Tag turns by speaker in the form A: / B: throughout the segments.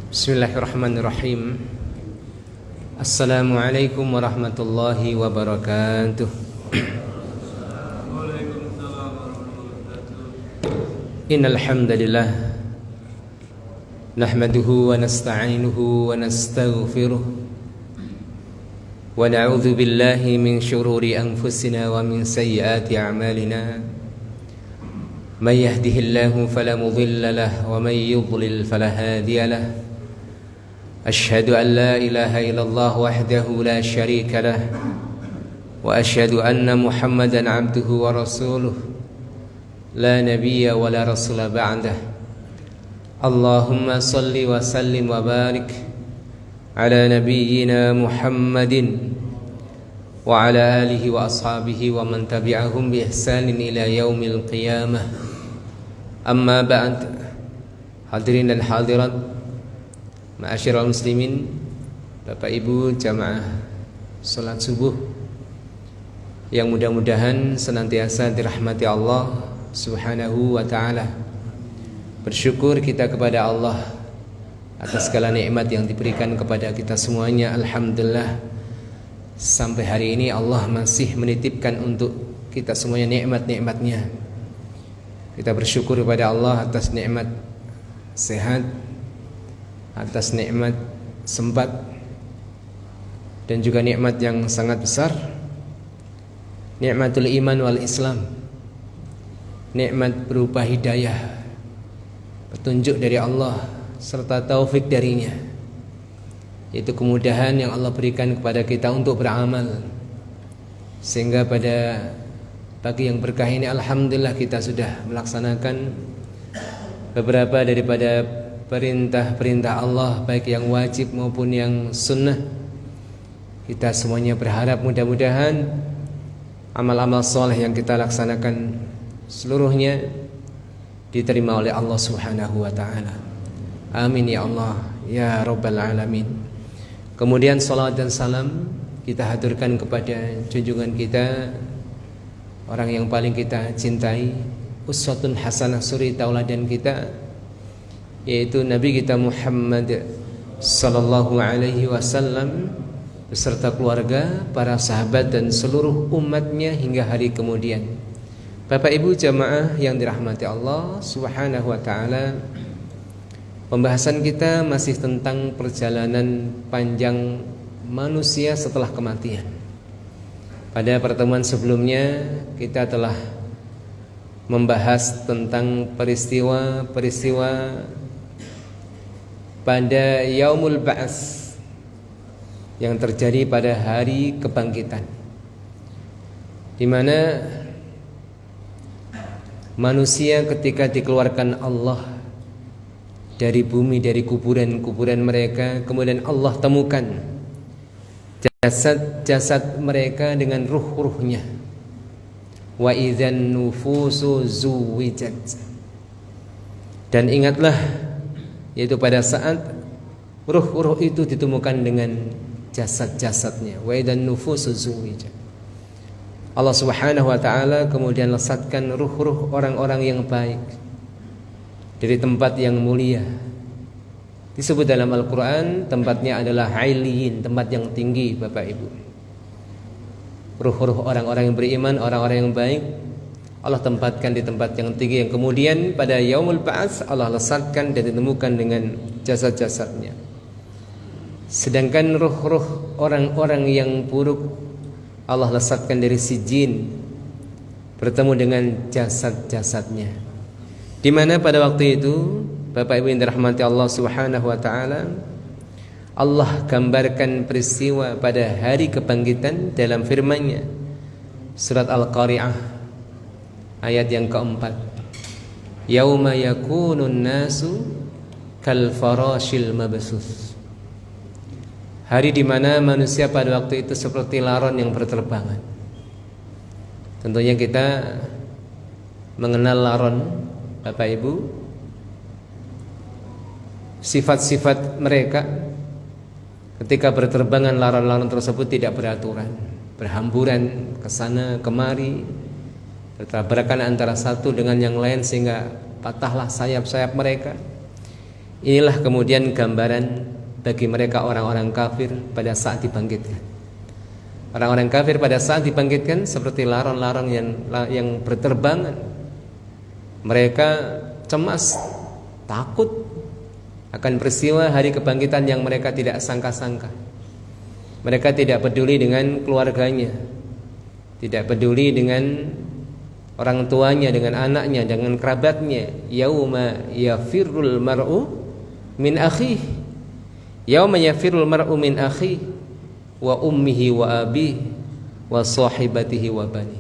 A: Bismillahirrahmanirrahim. Assalamualaikum warahmatullahi wabarakatuh. Innal hamdalillah nahmaduhu wa nasta'inuhu wa nastaghfiruh wa na'udzu billahi min shururi anfusina wa min sayyiati a'malina. من يهده الله فلا مضل له ومن يضلل فلا هادي له أشهد أن لا إله إلا الله وحده لا شريك له وأشهد أن محمدا عبده ورسوله لا نبي ولا رسول بعده اللهم صل وسلم وبارك على نبينا محمد وعلى آله وأصحابه ومن تبعهم بإحسان إلى يوم القيامة. Amma ba'd. Hadirin dan hadirat, ma'asyiral muslimin, Bapak Ibu jamaah salat subuh yang mudah-mudahan senantiasa dirahmati Allah Subhanahu wa ta'ala. Bersyukur kita kepada Allah atas segala nikmat yang diberikan kepada kita semuanya. Alhamdulillah, sampai hari ini Allah masih menitipkan untuk kita semuanya nikmat-nikmatnya. Kita bersyukur kepada Allah atas nikmat sehat, atas nikmat sempat, dan juga nikmat yang sangat besar, nikmatul iman wal Islam, nikmat berupa hidayah, petunjuk dari Allah serta taufik darinya, yaitu kemudahan yang Allah berikan kepada kita untuk beramal. Sehingga pada pagi yang berkah ini alhamdulillah kita sudah melaksanakan beberapa daripada perintah-perintah Allah, baik yang wajib maupun yang sunnah. Kita semuanya berharap mudah-mudahan amal-amal soleh yang kita laksanakan seluruhnya diterima oleh Allah Subhanahu wa ta'ala. Amin ya Allah ya Rabbal alamin. Kemudian salawat dan salam kita haturkan kepada junjungan kita, orang yang paling kita cintai, uswatun hasanah, suri tauladan kita, yaitu Nabi kita Muhammad sallallahu alaihi wasallam beserta keluarga, para sahabat dan seluruh umatnya hingga hari kemudian. Bapak Ibu jamaah yang dirahmati Allah Subhanahu wa ta'ala, pembahasan kita masih tentang perjalanan panjang manusia setelah kematian. Pada pertemuan sebelumnya kita telah membahas tentang peristiwa-peristiwa pada Yaumul Ba'ats yang terjadi pada hari kebangkitan, di mana manusia ketika dikeluarkan Allah dari bumi, dari kuburan-kuburan mereka, kemudian Allah temukan jasad-jasad mereka dengan ruh-ruhnya. Wa idzan nufusu zuwijat. Dan ingatlah, yaitu pada saat ruh-ruh itu ditemukan dengan jasad-jasadnya. Wa idzan nufusu zuwijat. Allah Subhanahu wa ta'ala kemudian lesatkan ruh-ruh orang-orang yang baik dari tempat yang mulia. Disebut dalam Al-Quran tempatnya adalah Ailiyin, tempat yang tinggi Bapak Ibu. Ruh-ruh orang-orang yang beriman, orang-orang yang baik, Allah tempatkan di tempat yang tinggi, yang kemudian pada Yaumul Ba'ats Allah lesatkan dan ditemukan dengan jasad-jasadnya. Sedangkan ruh-ruh orang-orang yang buruk Allah lesatkan dari Sijin, bertemu dengan jasad-jasadnya. Di mana pada waktu itu Bapak Ibu yang dirahmati Allah Subhanahu wa ta'ala, Allah gambarkan peristiwa pada hari kebangkitan dalam firman-Nya, surat Al-Qari'ah ayat yang keempat. Yauma yakunun nasu kal farashil mabsus. Hari di mana manusia pada waktu itu seperti laron yang berterbangan. Tentunya kita mengenal laron Bapak Ibu, sifat-sifat mereka ketika berterbangan, laron-laron tersebut tidak beraturan, berhamburan ke sana kemari, bertabrakan antara satu dengan yang lain sehingga patahlah sayap-sayap mereka. Inilah kemudian gambaran bagi mereka orang-orang kafir pada saat dibangkitkan. Orang-orang kafir pada saat dibangkitkan seperti laron-laron yang berterbangan. Mereka cemas, takut akan peristiwa hari kebangkitan yang mereka tidak sangka-sangka. Mereka tidak peduli dengan keluarganya, tidak peduli dengan orang tuanya, dengan anaknya, dengan kerabatnya. Yauma yafirrul mar'u min akhihi, yauma yafirrul mar'u min akhihi wa ummihi wa abihi wa sahibatihi wa bani.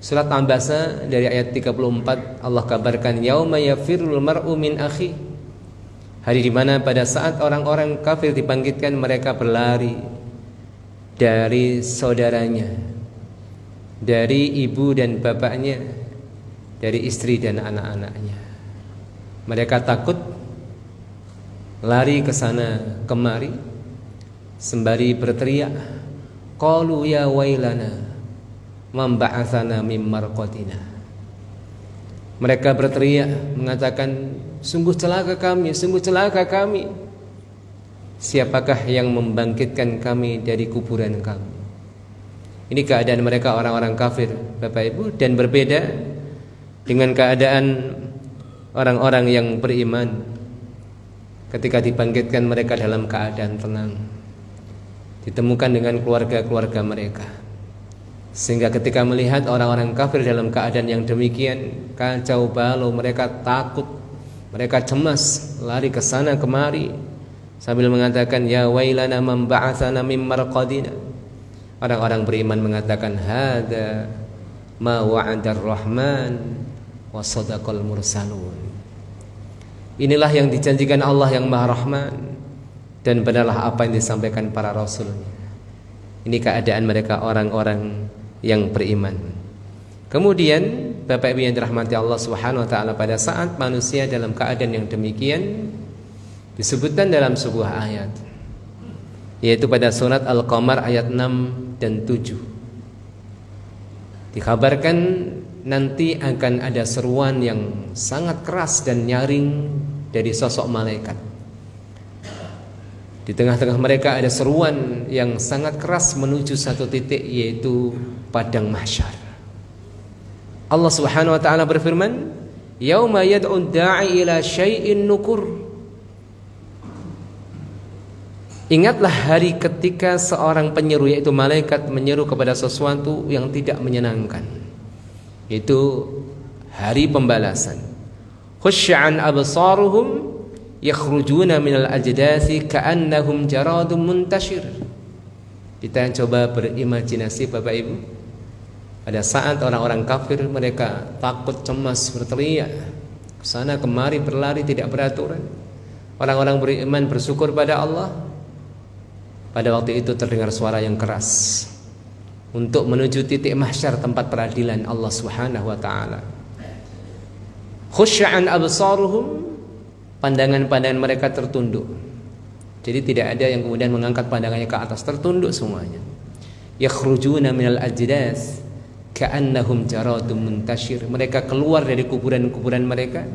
A: Surat Ambasa dari ayat 34 Allah kabarkan yauma yafirrul mar'u min akhihi, hari di mana pada saat orang-orang kafir dibangkitkan mereka berlari dari saudaranya, dari ibu dan bapaknya, dari istri dan anak-anaknya. Mereka takut, lari ke sana kemari sembari berteriak, qalu ya wailana man ba'atsana mim marqatina. Mereka berteriak mengatakan, sungguh celaka kami, sungguh celaka kami. Siapakah yang membangkitkan kami dari kuburan kami? Ini keadaan mereka orang-orang kafir, Bapak Ibu, dan berbeda dengan keadaan orang-orang yang beriman. Ketika dibangkitkan mereka dalam keadaan tenang, ditemukan dengan keluarga-keluarga mereka. Sehingga ketika melihat orang-orang kafir dalam keadaan yang demikian, kacau balau, mereka takut, mereka cemas, lari ke sana kemari sambil mengatakan ya wailana man ba'atsana mim marqadina. Orang-orang beriman mengatakan hada ma wa'adar rahman wa sadaqal mursalun. Inilah yang dijanjikan Allah yang Maha Rahman, dan benarlah apa yang disampaikan para rasulnya. Ini keadaan mereka orang-orang yang beriman. Kemudian Bapak Ibu yang dirahmati Allah Subhanahu wa taala, pada saat manusia dalam keadaan yang demikian disebutkan dalam sebuah ayat, yaitu pada surat Al-Qamar ayat 6 dan 7. Dikabarkan nanti akan ada seruan yang sangat keras dan nyaring dari sosok malaikat. Di tengah-tengah mereka ada seruan yang sangat keras menuju satu titik, yaitu padang mahsyar. Allah Subhanahu wa taala berfirman, "Yauma yad'u da'i ila syai'in nukur." Ingatlah hari ketika seorang penyeru, yaitu malaikat, menyeru kepada sesuatu yang tidak menyenangkan. Itu hari pembalasan. Khusy'an absaruhum yakhrujuna minal ajdasi ka'annahum jaradun muntashir. Kita coba berimajinasi Bapak Ibu, pada saat orang-orang kafir mereka takut, cemas, berteriak kesana kemari, berlari tidak beraturan. Orang-orang beriman bersyukur pada Allah. Pada waktu itu terdengar suara yang keras untuk menuju titik mahsyar, tempat peradilan Allah Subhanahu wa taala. Khusy'an absaruhum, pandangan-pandangan mereka tertunduk. Jadi tidak ada yang kemudian mengangkat pandangannya ke atas, tertunduk semuanya. Yakhrujuna minal ajdas ka'annahum jaradun muntashir. Mereka keluar dari kuburan-kuburan mereka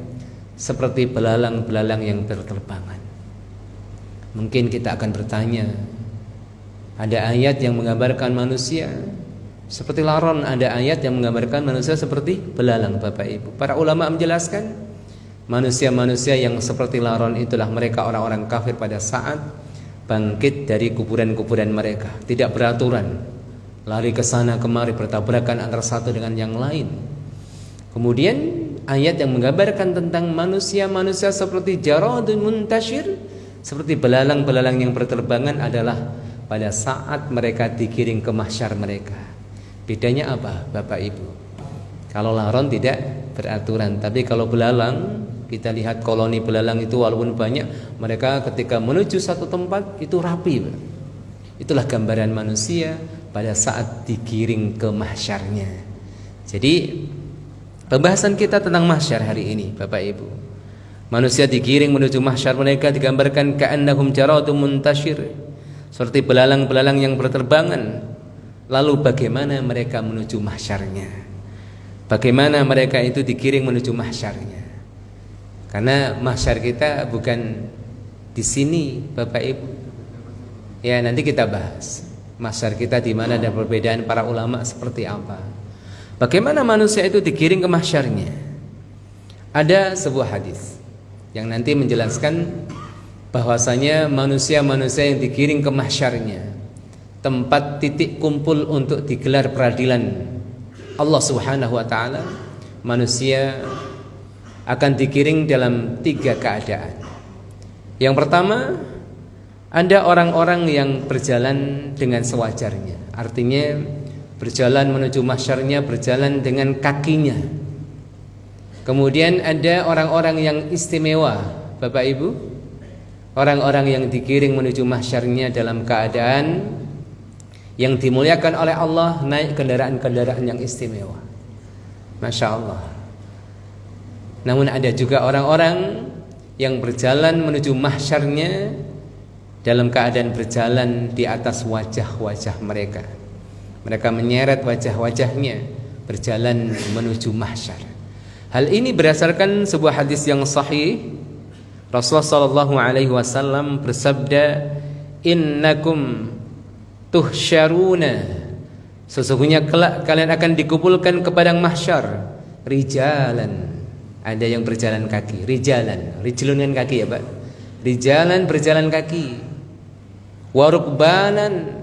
A: seperti belalang-belalang yang berterbangan. Mungkin kita akan bertanya, ada ayat yang menggambarkan manusia seperti laron, ada ayat yang menggambarkan manusia seperti belalang, Bapak Ibu. Para ulama menjelaskan, manusia-manusia yang seperti laron itulah mereka orang-orang kafir pada saat bangkit dari kuburan-kuburan mereka. Tidak beraturan, lari ke sana kemari, bertabrakan antara satu dengan yang lain. Kemudian ayat yang menggambarkan tentang manusia-manusia seperti jaradun muntashir, seperti belalang-belalang yang berterbangan, adalah pada saat mereka digiring ke mahsyar mereka. Bedanya apa Bapak Ibu? Kalau laron tidak beraturan, tapi kalau belalang, kita lihat koloni belalang itu walaupun banyak, mereka ketika menuju satu tempat itu rapi. Itulah gambaran manusia pada saat digiring ke mahsyarnya. Jadi pembahasan kita tentang mahsyar hari ini Bapak Ibu, manusia digiring menuju mahsyar mereka digambarkan ka'annahum jaradun muntashir, seperti belalang-belalang yang berterbangan. Lalu bagaimana mereka menuju mahsyarnya? Bagaimana mereka itu digiring menuju mahsyarnya? Karena mahsyar kita bukan di sini, Bapak Ibu. Ya, nanti kita bahas mahsyar kita di mana dan perbedaan para ulama seperti apa. Bagaimana manusia itu digiring ke mahsyarnya? Ada sebuah hadis yang nanti menjelaskan bahwasanya manusia-manusia yang digiring ke mahsyarnya, tempat titik kumpul untuk digelar peradilan Allah Subhanahu wa taala, manusia akan digiring dalam 3 keadaan. Yang pertama, ada orang-orang yang berjalan dengan sewajarnya. Artinya berjalan menuju mahsyarnya berjalan dengan kakinya. Kemudian ada orang-orang yang istimewa, Bapak Ibu. Orang-orang yang digiring menuju mahsyarnya dalam keadaan yang dimuliakan oleh Allah, naik kendaraan-kendaraan yang istimewa. Masya Allah. Namun ada juga orang-orang yang berjalan menuju mahsyarnya dalam keadaan berjalan di atas wajah-wajah mereka. Mereka menyeret wajah-wajahnya berjalan menuju mahsyar. Hal ini berdasarkan sebuah hadis yang sahih. Rasulullah sallallahu alaihi wasallam bersabda, "Innakum tuhsyaruna." Sesungguhnya kelak kalian akan dikumpulkan ke padang mahsyar rijalan. Ada yang berjalan kaki, rijalan, rijlun kan kaki ya, Pak. Rijalan berjalan kaki. Wa rukbanan,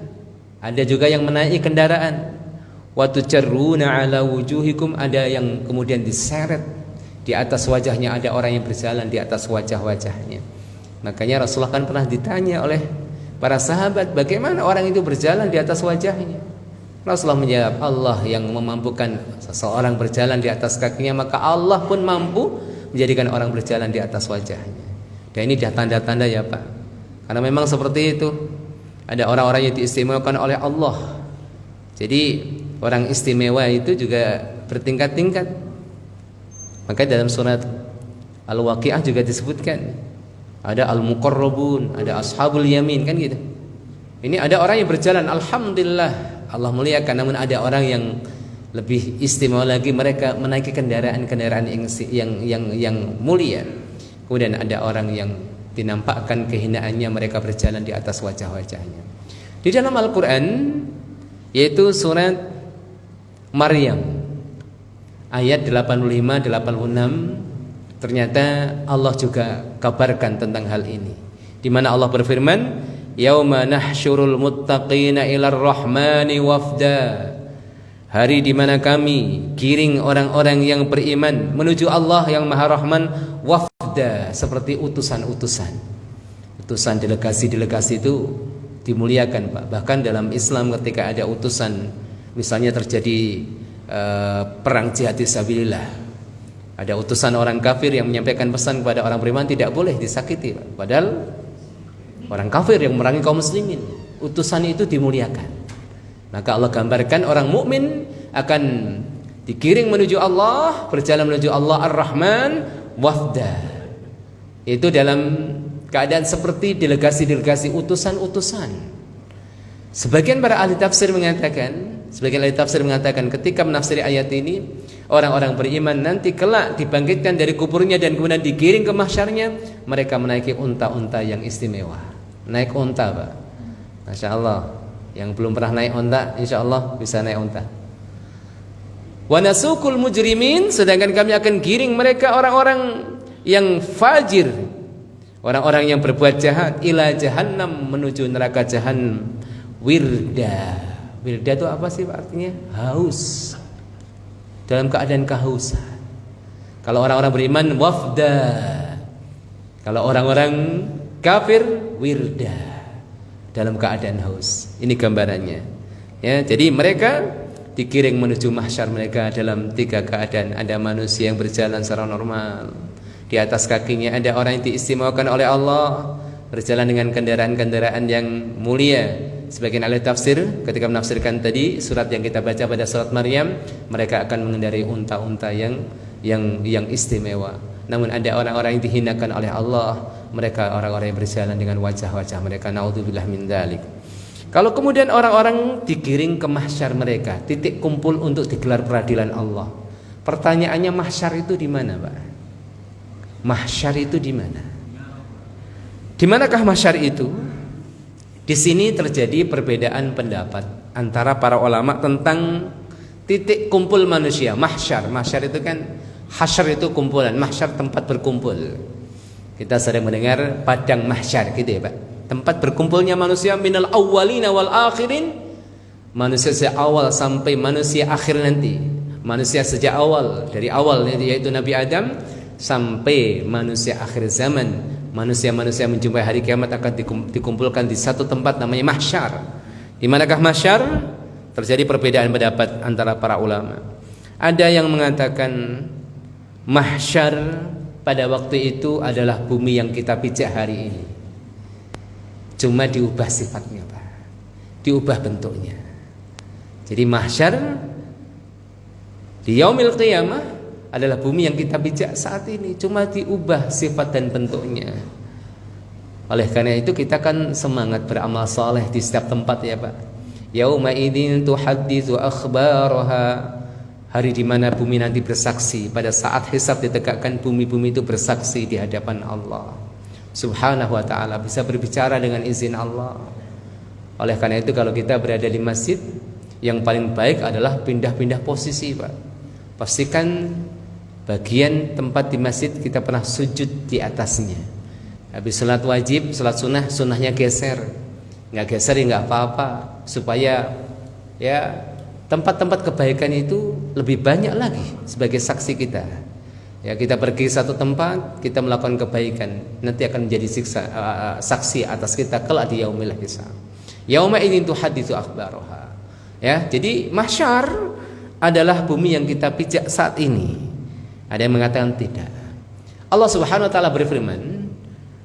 A: ada juga yang menaiki kendaraan. Wa tujarruna ala wujuhikum, ada yang kemudian diseret di atas wajahnya, ada orang yang berjalan di atas wajah-wajahnya. Makanya Rasulullah kan pernah ditanya oleh para sahabat, bagaimana orang itu berjalan di atas wajahnya? Rasulullah menjawab, Allah yang memampukan seseorang berjalan di atas kakinya, maka Allah pun mampu menjadikan orang berjalan di atas wajahnya. Dan ini dah tanda-tanda ya Pak. Karena memang seperti itu. Ada orang-orang yang diistimewakan oleh Allah. Jadi orang istimewa itu juga bertingkat-tingkat. Maka dalam surat Al-Waqi'ah juga disebutkan ada al-muqarrabun, ada ashabul yamin, kan gitu. Ini ada orang yang berjalan, alhamdulillah, Allah muliakan. Namun ada orang yang lebih istimewa lagi, mereka menaiki kendaraan-kendaraan yang mulia. Kemudian ada orang yang dinampakkan kehinaannya, mereka berjalan di atas wajah-wajahnya. Di dalam Al-Quran, yaitu surat Maryam ayat 85-86, ternyata Allah juga kabarkan tentang hal ini, di mana Allah berfirman, yauma nahsyurul muttaqina ilar rahmani wafda, hari di mana kami giring orang-orang yang beriman menuju Allah yang Maha Rahman, wafda, seperti utusan-utusan. Utusan delegasi-delegasi itu dimuliakan, Pak. Bahkan dalam Islam ketika ada utusan, misalnya terjadi perang jihad fisabilillah, ada utusan orang kafir yang menyampaikan pesan kepada orang beriman, tidak boleh disakiti, Pak. Padahal orang kafir yang memerangi kaum muslimin, utusan itu dimuliakan. Maka Allah gambarkan orang mukmin akan digiring menuju Allah, berjalan menuju Allah Ar-Rahman wafda. Itu dalam keadaan seperti delegasi-delegasi, utusan-utusan. Sebagian para ahli tafsir mengatakan, ketika menafsiri ayat ini, orang-orang beriman nanti kelak dibangkitkan dari kuburnya dan kemudian digiring ke mahsyarnya, mereka menaiki unta-unta yang istimewa. Naik unta, Pak. Masya Allah. Yang belum pernah naik unta, insya Allah bisa naik unta. Wa nasukul mujrimin, sedangkan kami akan giring mereka orang-orang yang fajir, orang-orang yang berbuat jahat, ila jahannam, menuju neraka jahannam, wirda. Wirda itu apa sih artinya? Haus, dalam keadaan kehausan. Kalau orang-orang beriman wafda, kalau orang-orang kafir wirda, dalam keadaan haus. Ini gambarannya. Ya, jadi mereka digiring menuju mahsyar mereka dalam 3 keadaan. Ada manusia yang berjalan secara normal, di atas kakinya ada orang yang diistimewakan oleh Allah, berjalan dengan kendaraan-kendaraan yang mulia. Sebagian ahli tafsir ketika menafsirkan tadi surat yang kita baca pada surat Maryam, mereka akan mengendarai unta-unta yang istimewa. Namun ada orang-orang yang dihinakan oleh Allah, mereka orang-orang yang berjalan dengan wajah-wajah mereka, naudzubillah min dzalik. Kalau kemudian orang-orang digiring ke mahsyar mereka, titik kumpul untuk digelar peradilan Allah. Pertanyaannya, mahsyar itu di mana, Pak? Mahsyar itu di mana? Di manakah mahsyar itu? Di sini terjadi perbedaan pendapat antara para ulama tentang titik kumpul manusia. Mahsyar itu kan, hasyar itu kumpulan, mahsyar tempat berkumpul. Kita sering mendengar padang mahsyar gitu ya Pak. Tempat berkumpulnya manusia minal awwalina wal akhirin. Manusia sejak awal sampai manusia akhir nanti. Manusia sejak awal, dari awal yaitu Nabi Adam sampai manusia akhir zaman. Manusia-manusia menjumpai hari kiamat akan dikumpulkan di satu tempat namanya mahsyar. Di manakah mahsyar? Terjadi perbedaan pendapat antara para ulama. Ada yang mengatakan mahsyar pada waktu itu adalah bumi yang kita pijak hari ini. Cuma diubah sifatnya Pak. Diubah bentuknya. Jadi mahsyar di yaumil qiyamah adalah bumi yang kita pijak saat ini, cuma diubah sifat dan bentuknya. Oleh karena itu kita kan semangat beramal saleh di setiap tempat ya Pak. Yauma idzin tuhadditsu akhbaraha. Hari di mana bumi nanti bersaksi. Pada saat hisab ditegakkan, bumi-bumi itu bersaksi di hadapan Allah Subhanahu wa ta'ala, bisa berbicara dengan izin Allah. Oleh karena itu kalau kita berada di masjid, yang paling baik adalah pindah-pindah posisi Pak. Pastikan bagian tempat di masjid kita pernah sujud di atasnya. Habis sholat wajib, sholat sunnah, sunnahnya geser. Nggak geser ya nggak apa-apa, supaya ya tempat-tempat kebaikan itu lebih banyak lagi sebagai saksi kita. Ya, kita pergi satu tempat, kita melakukan kebaikan, nanti akan menjadi saksi atas kita kelak di yaumil hisab. Yauma idzin tuhadditsu akhbaraha. Ya, jadi mahsyar adalah bumi yang kita pijak saat ini. Ada yang mengatakan tidak. Allah Subhanahu wa taala berfirman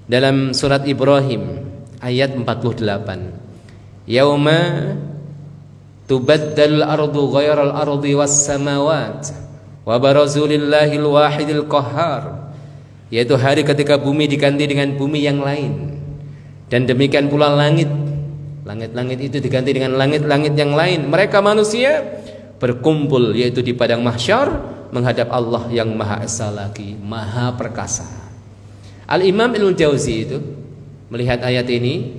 A: dalam surat Ibrahim ayat 48. Yauma tubaddalul ardu ghairal ardi was samawat wa barazu lillahil wahidil qahhar. Yaitu hari ketika bumi diganti dengan bumi yang lain. Dan demikian pula langit. Langit-langit itu diganti dengan langit-langit yang lain. Mereka manusia berkumpul yaitu di padang mahsyar menghadap Allah yang Maha Esa lagi, Maha Perkasa. Al-Imam Ibnu Jauzi itu melihat ayat ini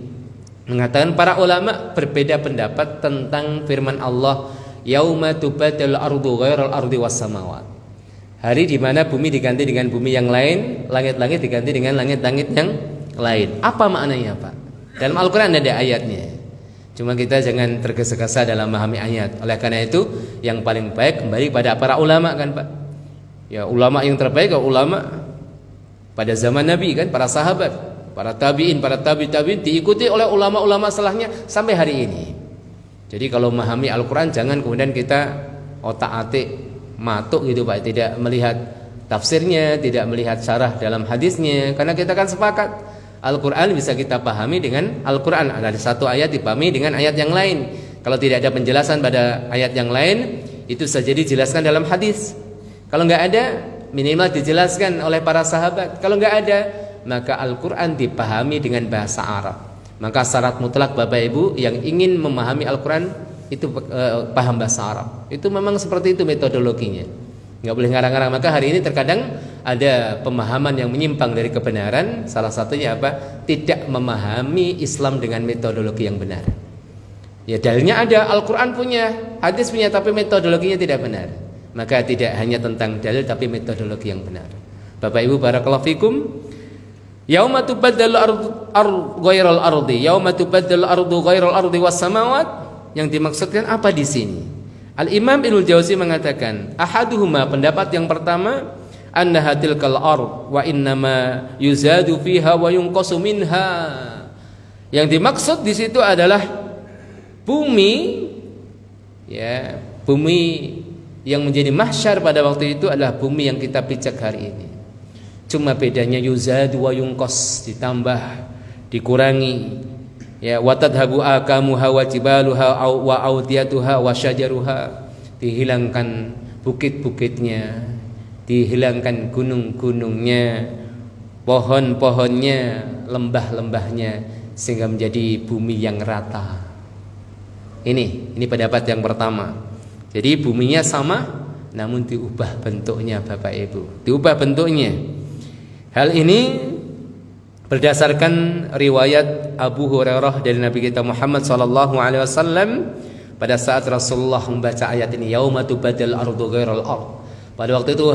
A: mengatakan para ulama berbeda pendapat tentang firman Allah yauma tubaddalul ardu ghairal ardi was samawat. Hari di mana bumi diganti dengan bumi yang lain, langit-langit diganti dengan langit-langit yang lain. Apa maknanya Pak? Dalam Al-Qur'an ada ayatnya. Cuma kita jangan tergesa-gesa dalam memahami ayat. Oleh karena itu yang paling baik kembali pada para ulama kan Pak. Ya ulama yang terbaik ulama pada zaman Nabi kan, para sahabat, para tabi'in, para tabi'in diikuti oleh ulama-ulama setelahnya sampai hari ini. Jadi kalau memahami Al-Qur'an jangan kemudian kita otak-atik matuk gitu Pak, tidak melihat tafsirnya, tidak melihat syarah dalam hadisnya, karena kita kan sepakat Al-Quran bisa kita pahami dengan Al-Quran. Ada satu ayat dipahami dengan ayat yang lain. Kalau tidak ada penjelasan pada ayat yang lain, itu saja dijelaskan dalam hadis. Kalau nggak ada, minimal dijelaskan oleh para sahabat. Kalau nggak ada, maka Al-Quran dipahami dengan bahasa Arab. Maka syarat mutlak Bapak Ibu yang ingin memahami Al-Quran itu paham bahasa Arab. Itu memang seperti itu metodologinya. Nggak boleh ngarang-ngarang. Maka hari ini terkadang ada pemahaman yang menyimpang dari kebenaran. Salah satunya apa? Tidak memahami Islam dengan metodologi yang benar. Ya dalilnya ada, Al-Quran punya, hadis punya, tapi metodologinya tidak benar. Maka tidak hanya tentang dalil, tapi metodologi yang benar. Bapak Ibu barakallahu fikum. Yauma tubaddalu ardu ghairal ardi, yauma tubaddalu ardu ghairal ardi was samawat. Yang dimaksudkan apa di sini? Al-Imam Ibnu Jauzi mengatakan, ahaduhuma, pendapat yang pertama, annaha tilkal ard wa innama yuzadu fiha wa yunqasu minha. Yang dimaksud di situ adalah bumi, ya, bumi yang menjadi mahsyar pada waktu itu adalah bumi yang kita pijak hari ini. Cuma bedanya yuzadu wa yunqas, ditambah, dikurangi. Ya, watadhabu akamuha wa jibaluha wa audiyatuha wa syajaruha, dihilangkan bukit-bukitnya, dihilangkan gunung-gunungnya, pohon-pohonnya, lembah-lembahnya, sehingga menjadi bumi yang rata. Ini pendapat yang pertama. Jadi buminya sama namun diubah bentuknya Bapak Ibu. Diubah bentuknya. Hal ini berdasarkan riwayat Abu Hurairah dari Nabi kita Muhammad sallallahu alaihi wasallam pada saat Rasulullah membaca ayat ini, yauma tubaddal ardu ghairal ard. Pada waktu itu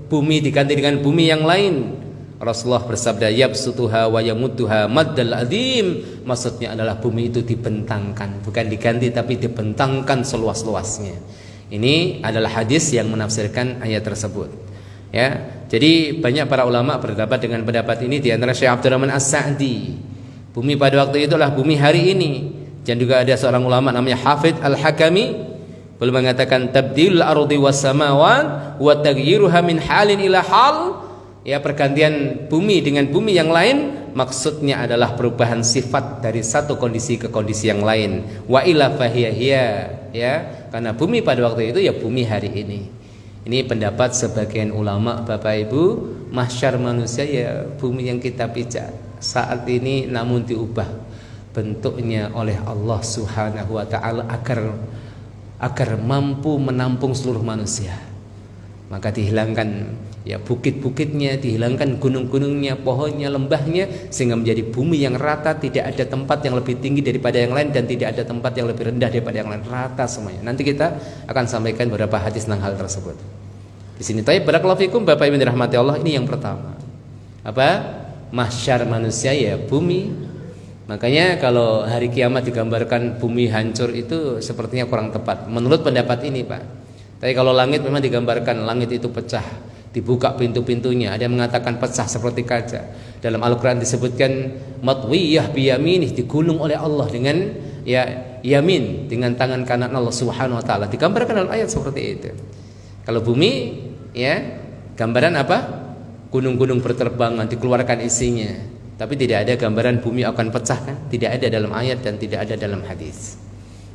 A: bumi diganti dengan bumi yang lain. Rasulullah bersabda, yabsutuha wa yamudduha maddal azim. Maksudnya adalah bumi itu dibentangkan, bukan diganti tapi dibentangkan seluas-luasnya. Ini adalah hadis yang menafsirkan ayat tersebut. Ya, jadi banyak para ulama berpendapat dengan pendapat ini, di antara Syekh Abdurrahman As-Sa'di. Bumi pada waktu itu adalah bumi hari ini. Dan juga ada seorang ulama namanya Hafidz Al-Hakami, beliau mengatakan tabdil ardi was samawat wa taghyiruha min halin ila hal. Ya, pergantian bumi dengan bumi yang lain maksudnya adalah perubahan sifat dari satu kondisi ke kondisi yang lain. Wa ila fahiya, ya, karena bumi pada waktu itu ya bumi hari ini. Ini pendapat sebagian ulama, Bapak Ibu. Mahsyar manusia ya bumi yang kita pijak saat ini, namun diubah bentuknya oleh Allah Subhanahu wa taala agar mampu menampung seluruh manusia. Maka dihilangkan ya bukit-bukitnya, dihilangkan gunung-gunungnya, pohonnya, lembahnya, sehingga menjadi bumi yang rata, tidak ada tempat yang lebih tinggi daripada yang lain dan tidak ada tempat yang lebih rendah daripada yang lain, rata semuanya. Nanti kita akan sampaikan beberapa hadis tentang hal tersebut. Di sini taib barakallahu fikum Bapak Ibu dirahmati Allah. Ini yang pertama. Apa? Mahsyar manusia ya bumi. Makanya kalau hari kiamat digambarkan bumi hancur itu sepertinya kurang tepat menurut pendapat ini, Pak. Tapi kalau langit memang digambarkan langit itu pecah, dibuka pintu-pintunya. Ada yang mengatakan pecah seperti kaca. Dalam Al-Quran disebutkan matwiyah biyaminih, digulung oleh Allah dengan ya yamin, dengan tangan kanan Allah Subhanahu wa taala. Digambarkan dalam ayat seperti itu. Kalau bumi ya gambaran apa? Gunung-gunung berterbangan, dikeluarkan isinya. Tapi tidak ada gambaran bumi akan pecah, kan? Tidak ada dalam ayat dan tidak ada dalam hadis.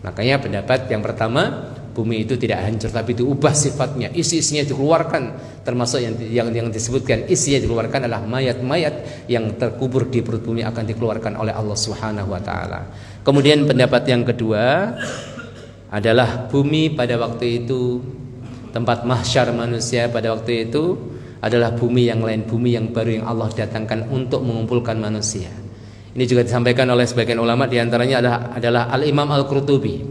A: Makanya pendapat yang pertama, bumi itu tidak hancur tapi diubah sifatnya, isi-isinya dikeluarkan, termasuk yang disebutkan isinya dikeluarkan adalah mayat-mayat yang terkubur di perut bumi akan dikeluarkan oleh Allah Subhanahu wa taala. Kemudian pendapat yang kedua adalah bumi pada waktu itu, tempat mahsyar manusia pada waktu itu adalah bumi yang lain, bumi yang baru yang Allah datangkan untuk mengumpulkan manusia. Ini juga disampaikan oleh sebagian ulama, diantaranya adalah Al-Imam Al-Qurtubi.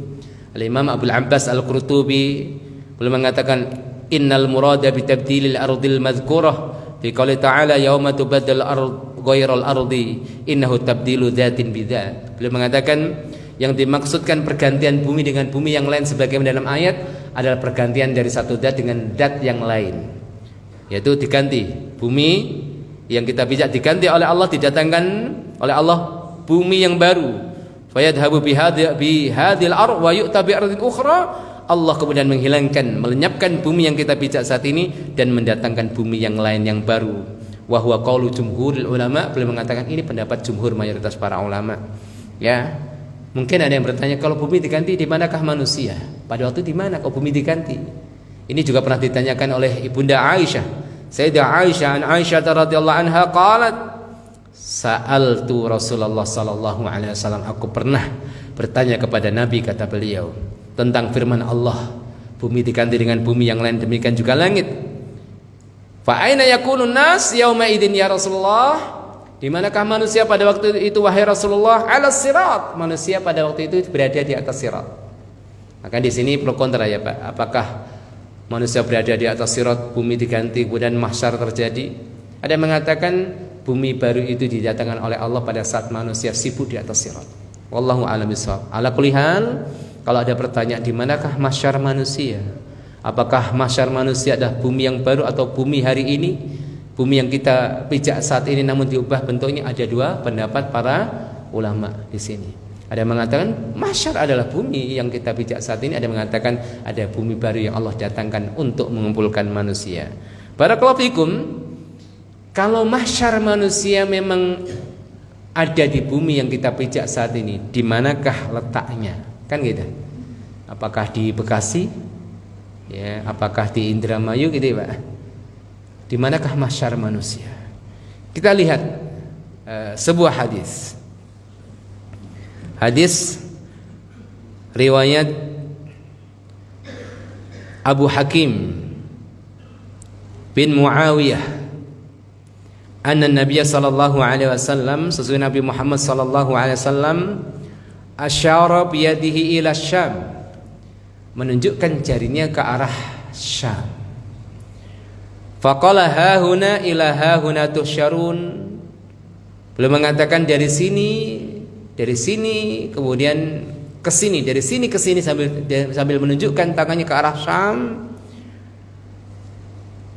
A: Al-Imam Abdul Abbas Al-Qurtubi beliau mengatakan innal murada bi tabdilil ardil madhkurah fi qouli ta'ala yauma tubaddal ard ghairal ardi innahu tabdilu dzatin bidzat. Beliau mengatakan yang dimaksudkan pergantian bumi dengan bumi yang lain sebagaimana dalam ayat adalah pergantian dari satu zat dengan zat yang lain, yaitu diganti bumi yang kita pijak diganti oleh Allah, didatangkan oleh Allah bumi yang baru. Fayadhabu bihadil ard wa yu'ta bi ardin ukhra. Allah kemudian menghilangkan, melenyapkan bumi yang kita pijak saat ini dan mendatangkan bumi yang lain yang baru. Wa huwa qaulu jumhuril ulama. Beliau mengatakan ini pendapat jumhur mayoritas para ulama. Ya. Mungkin ada yang bertanya, kalau bumi diganti di manakah manusia? Pada waktu di mana kalau bumi diganti? Ini juga pernah ditanyakan oleh Ibunda Aisyah. Sayyidah Aisyah radhiyallahu anha qalat sa'altu Rasulullah sallallahu alaihi wasallam, aku pernah bertanya kepada Nabi, kata beliau, tentang firman Allah, bumi diganti dengan bumi yang lain, demikian juga langit. Fa aina yakunun nas yauma idzin ya Rasulullah? Di manakah manusia pada waktu itu wahai Rasulullah? Ala sirat. Manusia pada waktu itu berada di atas sirat. Maka di sini pro kontra ya Pak. Apakah manusia berada di atas sirat, bumi diganti, kemudian mahsyar terjadi? Ada yang mengatakan bumi baru itu didatangkan oleh Allah pada saat manusia sibuk di atas sirat. Wallahu a'lam bishawab. Ala kulli hal, kalau ada pertanyaan di manakah mahsyar manusia? Apakah mahsyar manusia adalah bumi yang baru atau bumi hari ini? Bumi yang kita pijak saat ini namun diubah bentuknya, ada dua pendapat para ulama di sini. Ada yang mengatakan mahsyar adalah bumi yang kita pijak saat ini, ada yang mengatakan ada bumi baru yang Allah datangkan untuk mengumpulkan manusia. Barakallahu fikum. Kalau mahsyar manusia memang ada di bumi yang kita pijak saat ini, di manakah letaknya? Kan gitu. Apakah di Bekasi? Ya, apakah di Indramayu gitu ya, Pak? Di manakah mahsyar manusia? Kita lihat sebuah hadis. Hadis riwayat Abu Hakim bin Muawiyah anna Nabiy sallallahu alaihi wasallam, sesuai Nabi Muhammad sallallahu alaihi wasallam, asyara biyadihi ila Syam, menunjukkan jarinya ke arah Syam. Faqala ha huna ila ha huna tusyarun. Beliau mengatakan dari sini kemudian ke sini, dari sini ke sini, sambil menunjukkan tangannya ke arah Syam.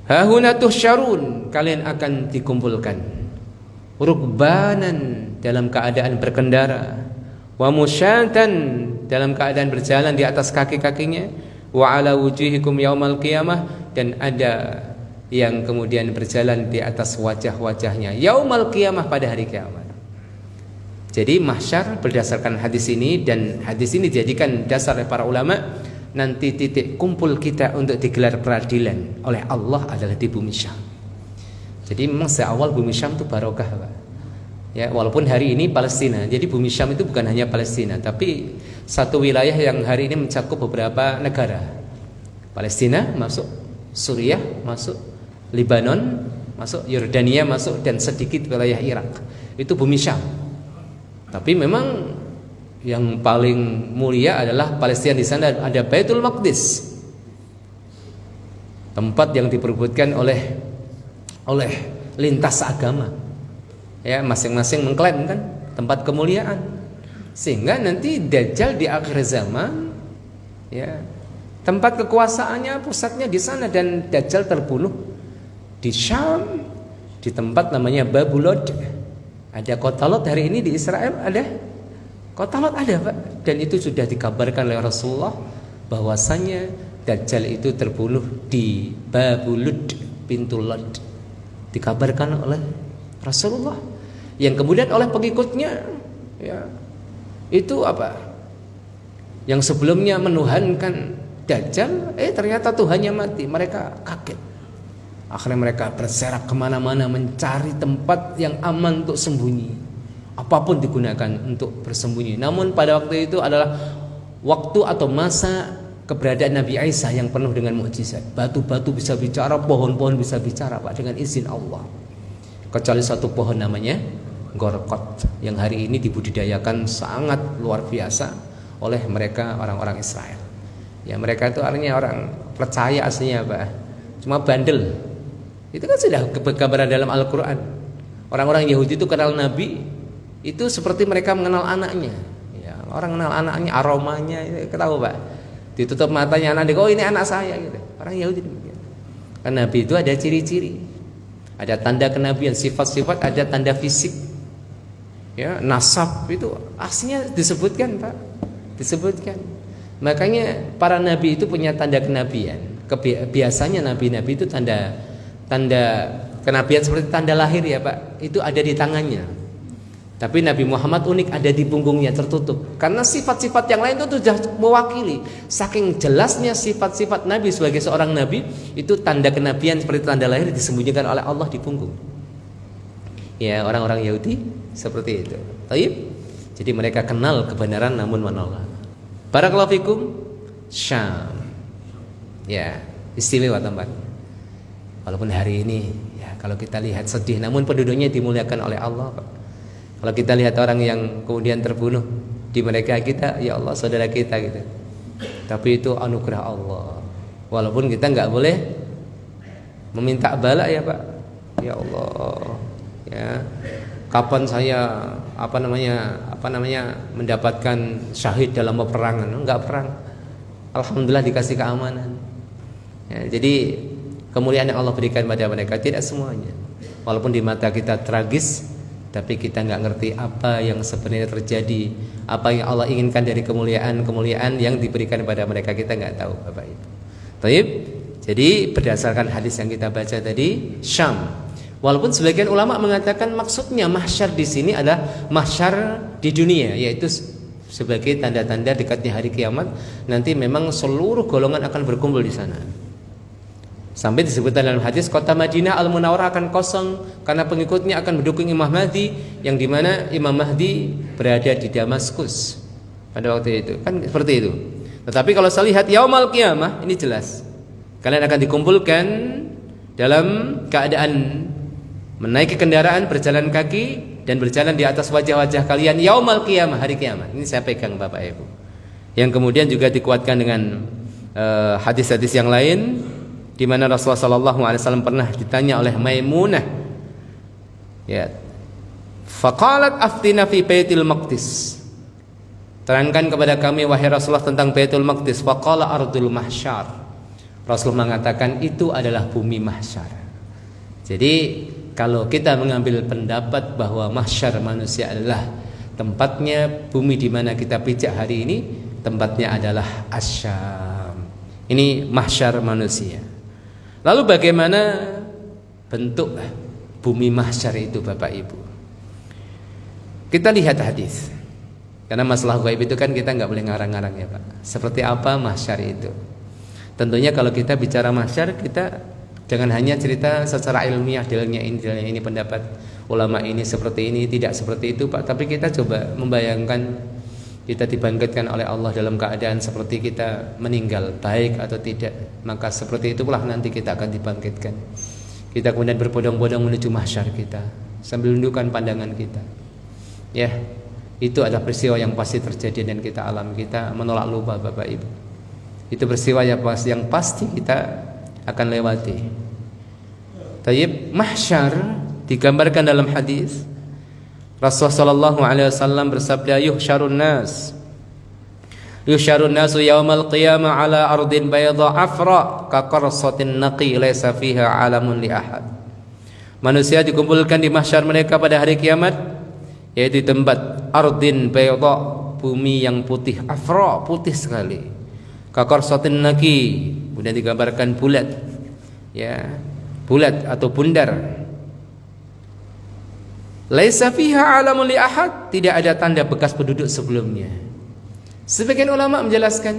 A: Ha huna tusyarun, kalian akan dikumpulkan. Rukbanan, dalam keadaan berkendara. Wa musyatan, dalam keadaan berjalan di atas kaki-kakinya. Wa ala wujuhikum yaumal qiyamah, dan ada yang kemudian berjalan di atas wajah-wajahnya yaumal qiyamah, pada hari kiamat. Jadi mahsyar berdasarkan hadis ini, dan hadis ini dijadikan dasar oleh para ulama, nanti titik kumpul kita untuk digelar peradilan oleh Allah adalah di bumi Syam. Jadi memang seawal bumi Syam itu barokah, Pak. Ya, walaupun hari ini Palestina. Jadi bumi Syam itu bukan hanya Palestina, tapi satu wilayah yang hari ini mencakup beberapa negara. Palestina masuk, Suriah masuk, Lebanon masuk, Yordania masuk, dan sedikit wilayah Irak. Itu bumi Syam. Tapi memang yang paling mulia adalah Palestina. Di sana ada Baitul Maqdis, tempat yang diperebutkan oleh lintas agama. Ya, masing-masing mengklaim kan tempat kemuliaan. Sehingga nanti Dajjal di akhir zaman, ya, tempat kekuasaannya pusatnya di sana, dan Dajjal terbunuh di Syam, di tempat namanya Babulod. Ada kota Lot hari ini di Israel, ada kota Lot, ada, Pak. Dan itu sudah dikabarkan oleh Rasulullah bahwasanya Dajjal itu terbunuh di Babulod, pintu Lot. Dikabarkan oleh Rasulullah, yang kemudian oleh pengikutnya, ya, itu apa? Yang sebelumnya menuhankan Dajjal, ternyata Tuhannya mati. Mereka kaget. Akhirnya mereka berserak kemana-mana mencari tempat yang aman untuk sembunyi. Apapun digunakan untuk bersembunyi. Namun pada waktu itu adalah waktu atau masa keberadaan Nabi Isa yang penuh dengan mukjizat. Batu-batu bisa bicara, pohon-pohon bisa bicara, Pak, dengan izin Allah. Kecuali satu pohon namanya Gorkot, yang hari ini dibudidayakan sangat luar biasa oleh mereka orang-orang Israel. Ya, mereka itu artinya orang percaya aslinya, Pak, cuma bandel. Itu kan sudah kebenaran dalam Al-Quran. Orang-orang Yahudi itu kenal Nabi itu seperti mereka mengenal anaknya. Ya, orang kenal anaknya, aromanya, itu tahu, Pak. Ditutup matanya anak, oh ini anak saya, gitu. Orang Yahudi demikian. Kan Nabi itu ada ciri-ciri, ada tanda kenabian, sifat-sifat, ada tanda fisik. Ya, nasab itu aslinya disebutkan, Pak. Disebutkan. Makanya para nabi itu punya tanda kenabian. Biasanya nabi-nabi itu tanda kenabian seperti tanda lahir, ya, Pak. Itu ada di tangannya. Tapi Nabi Muhammad unik, ada di punggungnya tertutup. Karena sifat-sifat yang lain itu sudah mewakili. Saking jelasnya sifat-sifat Nabi sebagai seorang Nabi, itu tanda kenabian seperti tanda lahir disembunyikan oleh Allah di punggung. Ya, orang-orang Yahudi seperti itu. Taib. Jadi mereka kenal kebenaran namun menolak. Barakallahu fikum. Syam. Ya, istimewa tempat. Walaupun hari ini, ya, kalau kita lihat sedih, namun penduduknya dimuliakan oleh Allah, Pak. Kalau kita lihat orang yang kemudian terbunuh di mereka, kita, ya Allah, saudara kita, gitu. Tapi itu anugerah Allah. Walaupun kita nggak boleh meminta bala, ya, Pak. Ya Allah, ya, kapan saya mendapatkan syahid dalam peperangan? Enggak perang. Alhamdulillah dikasih keamanan. Ya, jadi kemuliaan yang Allah berikan pada mereka tidak semuanya. Walaupun di mata kita tragis, tapi kita nggak ngerti apa yang sebenarnya terjadi, apa yang Allah inginkan dari kemuliaan yang diberikan pada mereka, kita nggak tahu, Bapak Ibu. Taib. Jadi berdasarkan hadis yang kita baca tadi, Syam. Walaupun sebagian ulama mengatakan maksudnya mahsyar di sini adalah mahsyar di dunia, yaitu sebagai tanda-tanda dekatnya hari kiamat. Nanti memang seluruh golongan akan berkumpul di sana. Sampai disebutkan dalam hadis, kota Madinah Al-Munawwarah akan kosong karena pengikutnya akan mendukung Imam Mahdi, yang dimana Imam Mahdi berada di Damaskus pada waktu itu. Kan seperti itu. Tetapi kalau saya lihat Yaumal Qiyamah, ini jelas kalian akan dikumpulkan dalam keadaan menaiki kendaraan, berjalan kaki dan berjalan di atas wajah-wajah kalian yaumal qiyamah, hari kiamat. Ini saya pegang Bapak Ibu. Yang kemudian juga dikuatkan dengan hadis-hadis yang lain di mana Rasulullah sallallahu alaihi wasallam pernah ditanya oleh Maimunah. Ya. Faqalat aftina fi Baitul Maqdis. Terangkan kepada kami wahai Rasulullah tentang Baitul Maqdis. Faqala ardul mahsyar. Rasul mengatakan itu adalah bumi mahsyar. Jadi kalau kita mengambil pendapat bahwa mahsyar manusia adalah tempatnya bumi di mana kita pijak hari ini, tempatnya adalah Asyam. Ini mahsyar manusia. Lalu bagaimana bentuk bumi mahsyar itu Bapak Ibu? Kita lihat hadis. Karena masalah gaib itu kan kita nggak boleh ngarang-ngarang ya Pak. Seperti apa mahsyar itu? Tentunya kalau kita bicara mahsyar, kita jangan hanya cerita secara ilmiah, dalilnya ini pendapat ulama ini seperti ini, tidak seperti itu Pak. Tapi kita coba membayangkan kita dibangkitkan oleh Allah dalam keadaan seperti kita meninggal, baik atau tidak. Maka seperti itulah nanti kita akan dibangkitkan. Kita kemudian berbondong-bondong menuju mahsyar kita sambil menundukkan pandangan kita. Ya, itu adalah peristiwa yang pasti terjadi dan kita alami. Kita menolak lupa Bapak Ibu. Itu peristiwa yang pasti kita akan lewati. Tayyib, mahsyar digambarkan dalam hadis. Rasulullah sallallahu alaihi wasallam bersabda, yuhsyarun nasu yaumal qiyamah ala ardin bayda afra ka qarsatin naqi laysa fiha alamun li ahad. Manusia dikumpulkan di mahsyar mereka pada hari kiamat, yaitu tempat ardin bayda, bumi yang putih, afra, putih sekali. Ka qarsatin naqi, kemudian digambarkan bulat. Ya, bulat atau bundar. Laisa fiha alamun li ahad, tidak ada tanda bekas penduduk sebelumnya. Sebagian ulama menjelaskan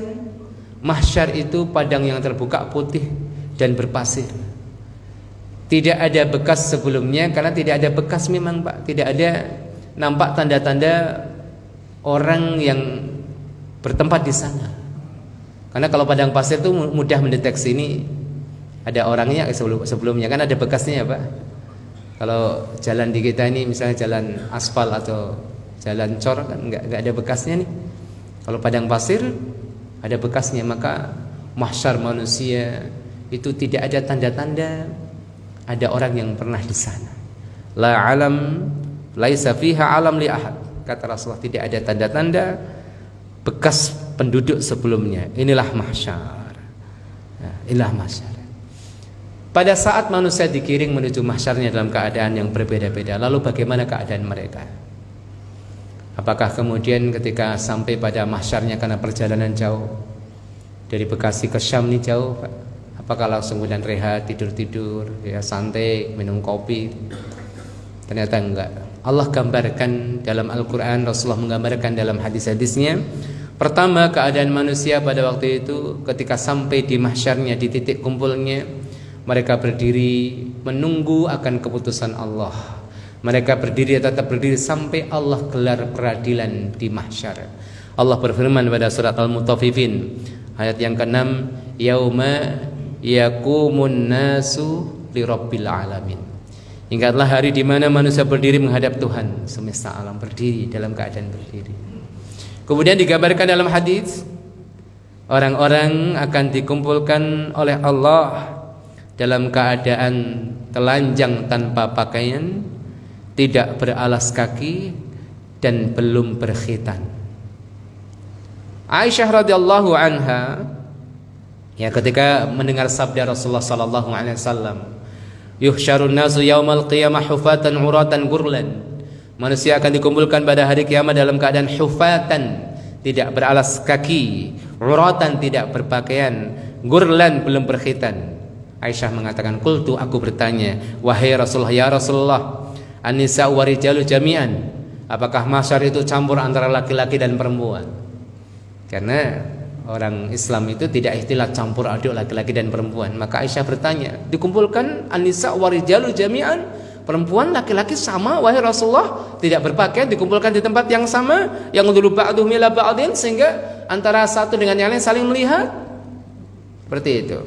A: mahsyar itu padang yang terbuka putih dan berpasir. Tidak ada bekas sebelumnya karena tidak ada bekas memang Pak, tidak ada nampak tanda-tanda orang yang bertempat di sana. Karena kalau padang pasir itu mudah mendeteksi ini ada orangnya sebelumnya, kan ada bekasnya ya Pak. Kalau jalan di kita ini misalnya jalan aspal atau jalan cor kan nggak ada bekasnya nih. Kalau padang pasir ada bekasnya, maka mahsyar manusia itu tidak ada tanda-tanda ada orang yang pernah di sana. La alam laisa fiha alam li ahad. Kata Rasulullah, tidak ada tanda-tanda bekas penduduk sebelumnya. Inilah mahsyar. Nah, inilah mahsyar. Pada saat manusia digiring menuju mahsyarnya dalam keadaan yang berbeda-beda, lalu bagaimana keadaan mereka? Apakah kemudian ketika sampai pada mahsyarnya karena perjalanan jauh dari Bekasi ke Syam ini jauh, Pak, apakah langsung kemudian rehat, tidur-tidur, ya santai, minum kopi? Ternyata enggak. Allah gambarkan dalam Al-Quran, Rasulullah menggambarkan dalam hadis-hadisnya. Pertama, keadaan manusia pada waktu itu ketika sampai di mahsyarnya, di titik kumpulnya, mereka berdiri menunggu akan keputusan Allah. Mereka tetap berdiri sampai Allah gelar peradilan di mahsyar. Allah berfirman pada surat Al-Mutaffifin ayat yang ke-6, yauma yaqumun nasu lirabbil alamin. Ingatlah hari di mana manusia berdiri menghadap Tuhan semesta alam, berdiri dalam keadaan berdiri. Kemudian digambarkan dalam hadis, orang-orang akan dikumpulkan oleh Allah dalam keadaan telanjang tanpa pakaian, tidak beralas kaki dan belum berkhitan. Aisyah radhiyallahu anha ya ketika mendengar sabda Rasulullah sallallahu alaihi wasallam, yuhsyarun nasu yaumal qiyamah hufatan uratan gurlan. Manusia akan dikumpulkan pada hari kiamat dalam keadaan hufatan, tidak beralas kaki, uratan, tidak berpakaian, gurlan, belum berkhitan. Aisyah mengatakan, qultu, aku bertanya, wahai Rasulullah, ya Rasulullah, an-nisa wa rijalu jami'an, apakah mahsyar itu campur antara laki-laki dan perempuan? Karena orang Islam itu tidak istilah campur aduk laki-laki dan perempuan. Maka Aisyah bertanya, dikumpulkan an-nisa wa rijalu jami'an, perempuan laki-laki sama wahai Rasulullah, tidak berpakaian, dikumpulkan di tempat yang sama, yang dulu ba'duhum ila ba'din, sehingga antara satu dengan yang lain saling melihat. Seperti itu.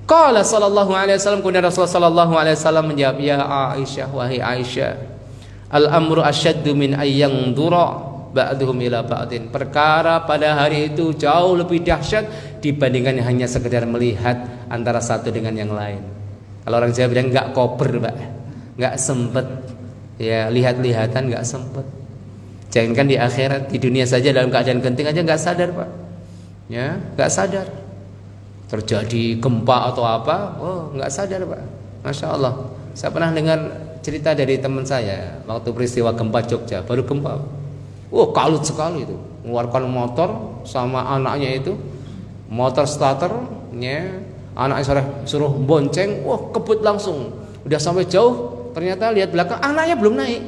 A: Qala sallallahu alaihi wasallam, kemudian Rasulullah sallallahu alaihi wasallam menjawab, ya Aisyah, wahai Aisyah, al-amru asyaddu min ayyang dura ba'duhum ila ba'din. Perkara pada hari itu jauh lebih dahsyat dibandingkan hanya sekedar melihat antara satu dengan yang lain. Kalau orang Jawa bilang enggak koper, Pak. Enggak sempet. Ya, lihat-lihatan enggak sempet. Jangankan di akhirat, di dunia saja dalam keadaan genting aja enggak sadar, Pak. Ya, enggak sadar. Terjadi gempa atau apa, oh enggak sadar, Pak. Masya Allah. Saya pernah dengar cerita dari teman saya waktu peristiwa gempa Jogja, baru gempa. Oh, kalut sekali itu. Mengeluarkan motor sama anaknya itu, motor starter, ya. Anaknya suruh bonceng, wah kebut langsung. Udah sampai jauh, ternyata lihat belakang anaknya belum naik.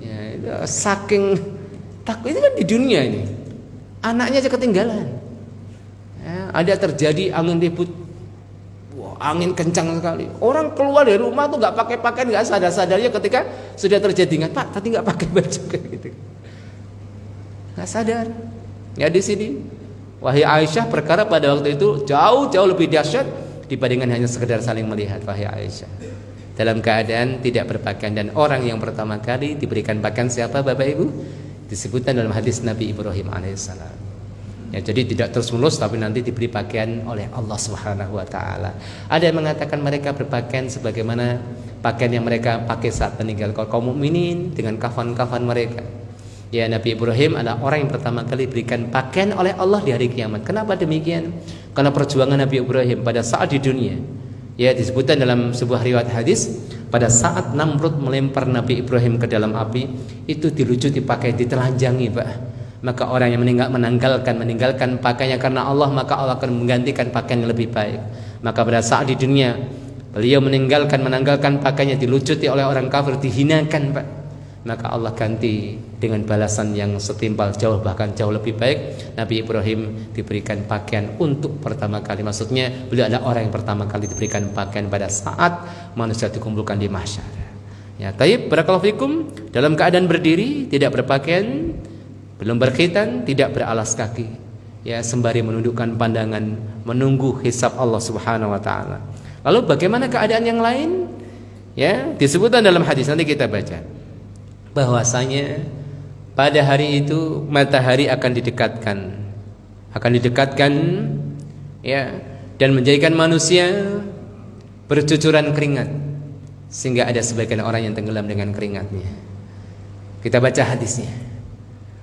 A: Ya, itu saking takut, itu kan di dunia ini. Anaknya aja ketinggalan. Ya, ada terjadi angin ribut, wah, angin kencang sekali. Orang keluar dari rumah tuh nggak pakai pakaian, nggak sadar-sadarnya ketika sudah terjadi. Ingat, Pak, tadi nggak pakai baju kayak gitu. Nggak sadar. Ya di sini, wahai Aisyah, perkara pada waktu itu jauh lebih dahsyat dibandingkan hanya sekedar saling melihat, wahai Aisyah. Dalam keadaan tidak berpakaian, dan orang yang pertama kali diberikan pakaian siapa, Bapak Ibu? Disebutkan dalam hadis Nabi Ibrahim alaihissalam. Ya, jadi tidak terus-menerus, tapi nanti diberi pakaian oleh Allah Subhanahu wa taala. Ada yang mengatakan mereka berpakaian sebagaimana pakaian yang mereka pakai saat meninggal kaum mukminin, dengan kafan-kafan mereka. Ya, Nabi Ibrahim adalah orang yang pertama kali diberikan pakaian oleh Allah di hari kiamat. Kenapa demikian? Karena perjuangan Nabi Ibrahim pada saat di dunia. Ya, disebutkan dalam sebuah riwayat hadis, pada saat Namrud melempar Nabi Ibrahim ke dalam api, itu dilucuti pakaian, ditelanjangi, Pak. Maka orang yang meninggalkan pakaiannya karena Allah, maka Allah akan menggantikan pakaian yang lebih baik. Maka pada saat di dunia beliau meninggalkan pakaiannya, dilucuti oleh orang kafir, dihinakan, Pak. Maka Allah ganti dengan balasan yang setimpal, bahkan jauh lebih baik. Nabi Ibrahim diberikan pakaian untuk pertama kali. Maksudnya beliau adalah orang yang pertama kali diberikan pakaian pada saat manusia dikumpulkan di mahsyar. Ya, taib, barakallahu fikum, dalam keadaan berdiri, tidak berpakaian, belum berkhitan, tidak beralas kaki, ya, sembari menundukkan pandangan menunggu hisab Allah Subhanahu wa taala. Lalu bagaimana keadaan yang lain? Ya, disebutkan dalam hadis, nanti kita baca, bahwasanya pada hari itu matahari akan didekatkan, ya, dan menjadikan manusia bercucuran keringat, sehingga ada sebagian orang yang tenggelam dengan keringatnya. Kita baca hadisnya.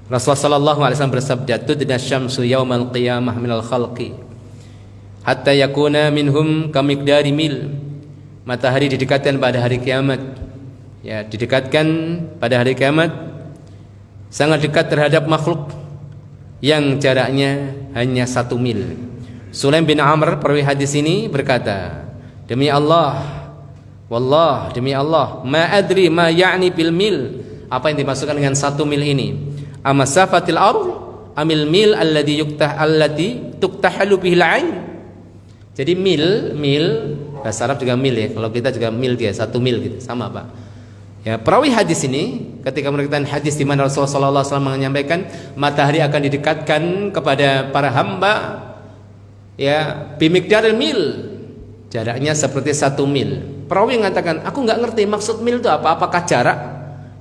A: Rasulullah sallallahu alaihi wasallam bersabda, tudna syamsu yaumal qiyamah minal khalqi hatta yakuna minhum kamiqdari mil. Matahari didekatkan pada hari kiamat. Ya, didekatkan pada hari kiamat, sangat dekat terhadap makhluk yang jaraknya hanya 1 mil. Sulaim bin Amr perawi hadis ini berkata, demi Allah, wallah, demi Allah, ma adri ma ya'ni bil mil. Apa yang dimaksudkan dengan 1 mil ini? Amasafatil ardh amil mil alladhi tuktahalu bihil ain. Jadi mil bahasa Arab juga mil, ya. Kalau kita juga mil, dia 1 mil gitu, sama, Pak. Ya, perawi hadis ini ketika menerangkan hadis di mana Rasulullah sallallahu alaihi wasallam menyampaikan matahari akan didekatkan kepada para hamba, ya, bimiqdaril mil, jaraknya seperti 1 mil. Perawi mengatakan, aku nggak ngerti maksud mil itu apa. Apakah jarak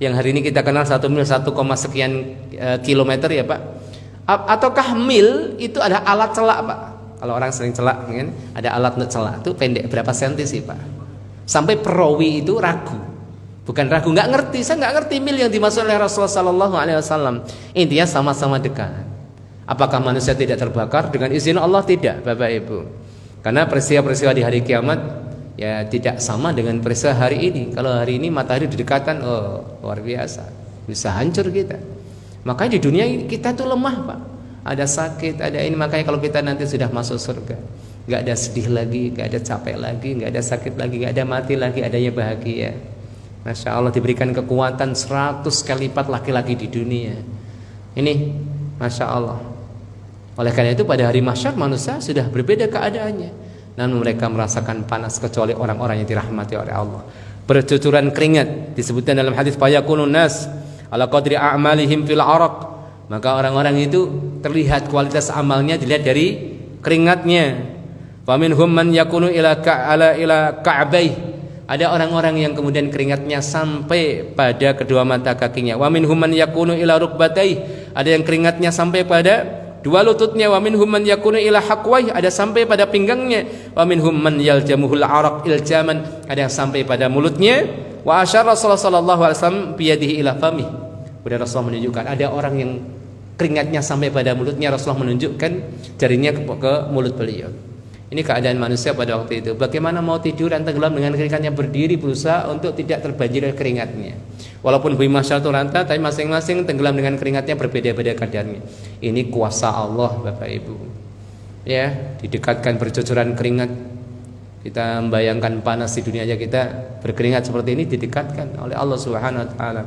A: yang hari ini kita kenal 1 mil 1, sekian kilometer, ya, Pak? Ataukah mil itu ada alat celak, Pak? Kalau orang sering celak, kan, ada alat untuk celak, itu pendek berapa senti sih, Pak? Sampai perawi itu ragu, bukan ragu, nggak ngerti. Saya nggak ngerti mil yang dimaksud oleh Rasulullah sallallahu alaihi wasallam. Intinya sama-sama dekat. Apakah manusia tidak terbakar dengan izin Allah? Tidak, Bapak Ibu. Karena peristiwa-peristiwa di hari kiamat, ya, tidak sama dengan peristiwa hari ini. Kalau hari ini matahari didekatkan, oh, luar biasa, bisa hancur kita. Makanya di dunia kita tuh lemah, Pak. Ada sakit, ada ini. Makanya kalau kita nanti sudah masuk surga, nggak ada sedih lagi, nggak ada capek lagi, nggak ada sakit lagi, nggak ada mati lagi, adanya bahagia. Masya Allah, diberikan kekuatan 100 kali lipat laki-laki di dunia. Ini Masya Allah. Oleh karena itu pada hari mahsyar manusia sudah berbeda keadaannya, namun mereka merasakan panas kecuali orang-orang yang dirahmati oleh Allah. Bercucuran keringat, disebutkan dalam hadis, fayakunun nas ala qadri a'malihim fil araq. Maka orang-orang itu terlihat kualitas amalnya dilihat dari keringatnya. Wa minhum man yakunu ila ka'bai. Ada orang-orang yang kemudian keringatnya sampai pada kedua mata kakinya. Wa minhum man yakunu ila rukbatai. Ada yang keringatnya sampai pada dua lututnya. Wa minhum man yakunu ila haqwai. Ada sampai pada pinggangnya. Wa minhum man yaljamuhul araq iljaman. Ada yang sampai pada mulutnya. Wa asyara Rasulullah sallallahu alaihi wasallam biyadihi ila famih. Kemudian Rasulullah menunjukkan ada orang yang keringatnya sampai pada mulutnya. Rasulullah menunjukkan jarinya ke mulut beliau. Ini keadaan manusia pada waktu itu. Bagaimana mau tidur dan tenggelam dengan keringatnya, berdiri berusaha untuk tidak terbanjiri keringatnya. Walaupun bumi mahsyar itu rata, tapi masing-masing tenggelam dengan keringatnya berbeda-beda kadarnya. Ini kuasa Allah, Bapak Ibu. Ya, didekatkan bercucuran keringat. Kita membayangkan panas di dunia aja, kita berkeringat seperti ini didekatkan oleh Allah Subhanahu wa taala.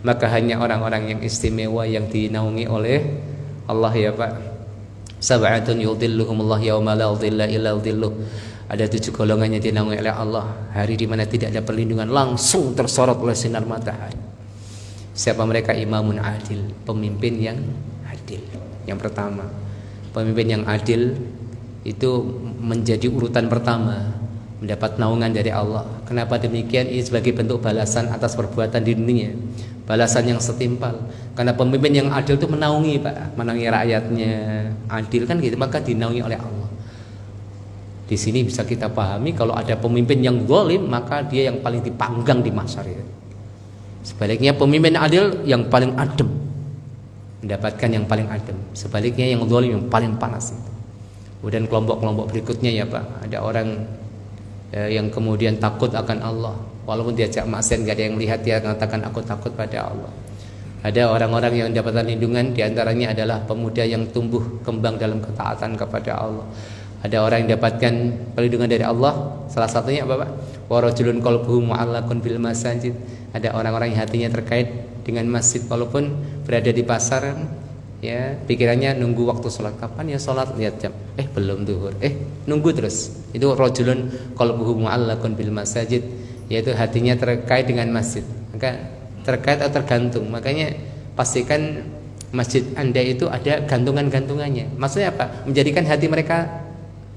A: Maka hanya orang-orang yang istimewa yang dinaungi oleh Allah, ya Pak. Sab'atun yudhilluhumullah yauma la dhilla illa dhilluh. Ada 7 golongan yang dinaungi oleh Allah, hari di mana tidak ada perlindungan, langsung tersorot oleh sinar matahari. Siapa mereka? Imamun adil, pemimpin yang adil. Yang pertama, pemimpin yang adil itu menjadi urutan pertama mendapat naungan dari Allah. Kenapa demikian? Ini sebagai bentuk balasan atas perbuatan di dunia, balasan yang setimpal. Karena pemimpin yang adil itu menaungi, Pak, menaungi rakyatnya, adil kan gitu, maka dinaungi oleh Allah. Di sini bisa kita pahami kalau ada pemimpin yang zalim, maka dia yang paling dipanggang di mahsyar itu. Sebaliknya pemimpin adil yang paling adem, mendapatkan yang paling adem. Sebaliknya yang zalim yang paling panas itu. Kemudian kelompok-kelompok berikutnya, ya Pak, ada orang yang kemudian takut akan Allah, walaupun diajak maksiat nggak ada yang melihat, dia mengatakan aku takut pada Allah. Ada orang-orang yang mendapatkan lindungan, diantaranya adalah pemuda yang tumbuh kembang dalam ketaatan kepada Allah. Ada orang yang dapatkan perlindungan dari Allah, salah satunya apa, Pak? Wa rajulun qalbuhu mu'allaqun bil masajid. Ada orang-orang yang hatinya terkait dengan masjid, walaupun berada di pasar, ya pikirannya nunggu waktu sholat, kapan ya sholat, lihat jam, belum zuhur, nunggu terus. Itu rajulun qalbuhu mu'allaqun bil masajid, yaitu hatinya terkait dengan masjid. Maka terkait atau tergantung, makanya pastikan masjid Anda itu ada gantungan-gantungannya. Maksudnya apa? Menjadikan hati mereka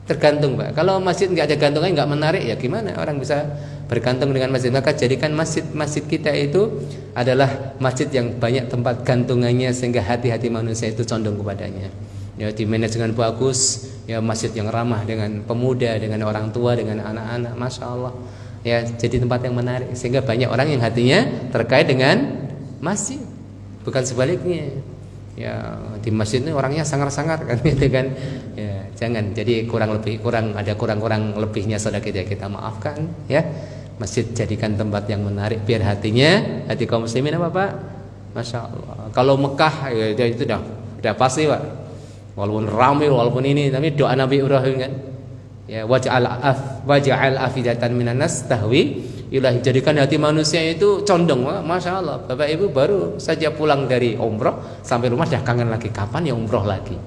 A: tergantung, Pak. Kalau masjid nggak ada gantungannya, nggak menarik, ya gimana orang bisa bergantung dengan masjid? Maka jadikan masjid kita itu adalah masjid yang banyak tempat gantungannya, sehingga hati-hati manusia itu condong kepadanya. Ya, di manage dengan bagus, ya masjid yang ramah dengan pemuda, dengan orang tua, dengan anak-anak, masya Allah. Ya, jadi tempat yang menarik, sehingga banyak orang yang hatinya terkait dengan masjid, bukan sebaliknya. Ya, di masjid ini orangnya sangar-sangar kan gitu kan. Ya, jangan. Jadi kurang lebihnya saudara kita maafkan, ya. Masjid jadikan tempat yang menarik biar hati kaum muslimin apa, Pak? Masya Allah. Kalau Mekah ya itu udah pasti, Pak. Walaupun ramai, walaupun ini, tapi doa Nabi Ibrahim kan. Ya, waj'al afidatan minan nas tahwi ilahi, jadikan hati manusia itu condong. Masya Allah, Bapak Ibu baru saja pulang dari umroh, sampai rumah dah kangen lagi, kapan ya umroh lagi.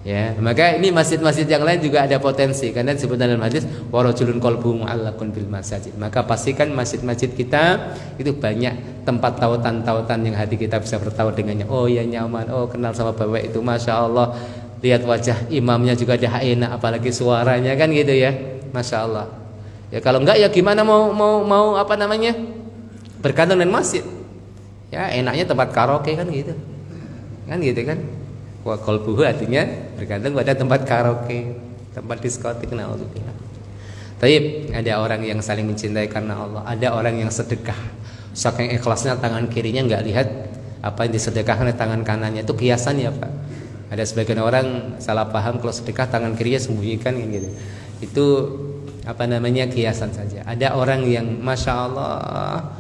A: Ya, maka ini masjid-masjid yang lain juga ada potensi, karena disebutkan dalam hadis warajulun qalbuhu mu'allaqun bil masajid. Maka pastikan masjid-masjid kita itu banyak tempat tautan-tautan yang hati kita bisa bertaut dengannya. Oh ya nyaman, oh kenal sama Bapak itu, Masya Allah. Lihat wajah imamnya juga dah enak, apalagi suaranya kan gitu ya, Masya Allah. Ya kalau enggak ya gimana mau apa namanya, bergantung dengan masjid. Ya enaknya tempat karaoke kan gitu kan. Wa qalbuhu artinya bergantung pada tempat karaoke, tempat diskotik. Naudzubillah. Taib, ada orang yang saling mencintai karena Allah, ada orang yang sedekah saking ikhlasnya tangan kirinya enggak lihat apa yang disedekahkan oleh tangan kanannya. Itu kiasan ya, Pak. Ada sebagian orang salah paham kalau sedekah tangan kirinya sembunyikan gitu. Itu apa namanya, kiasan saja. Ada orang yang Masya Allah,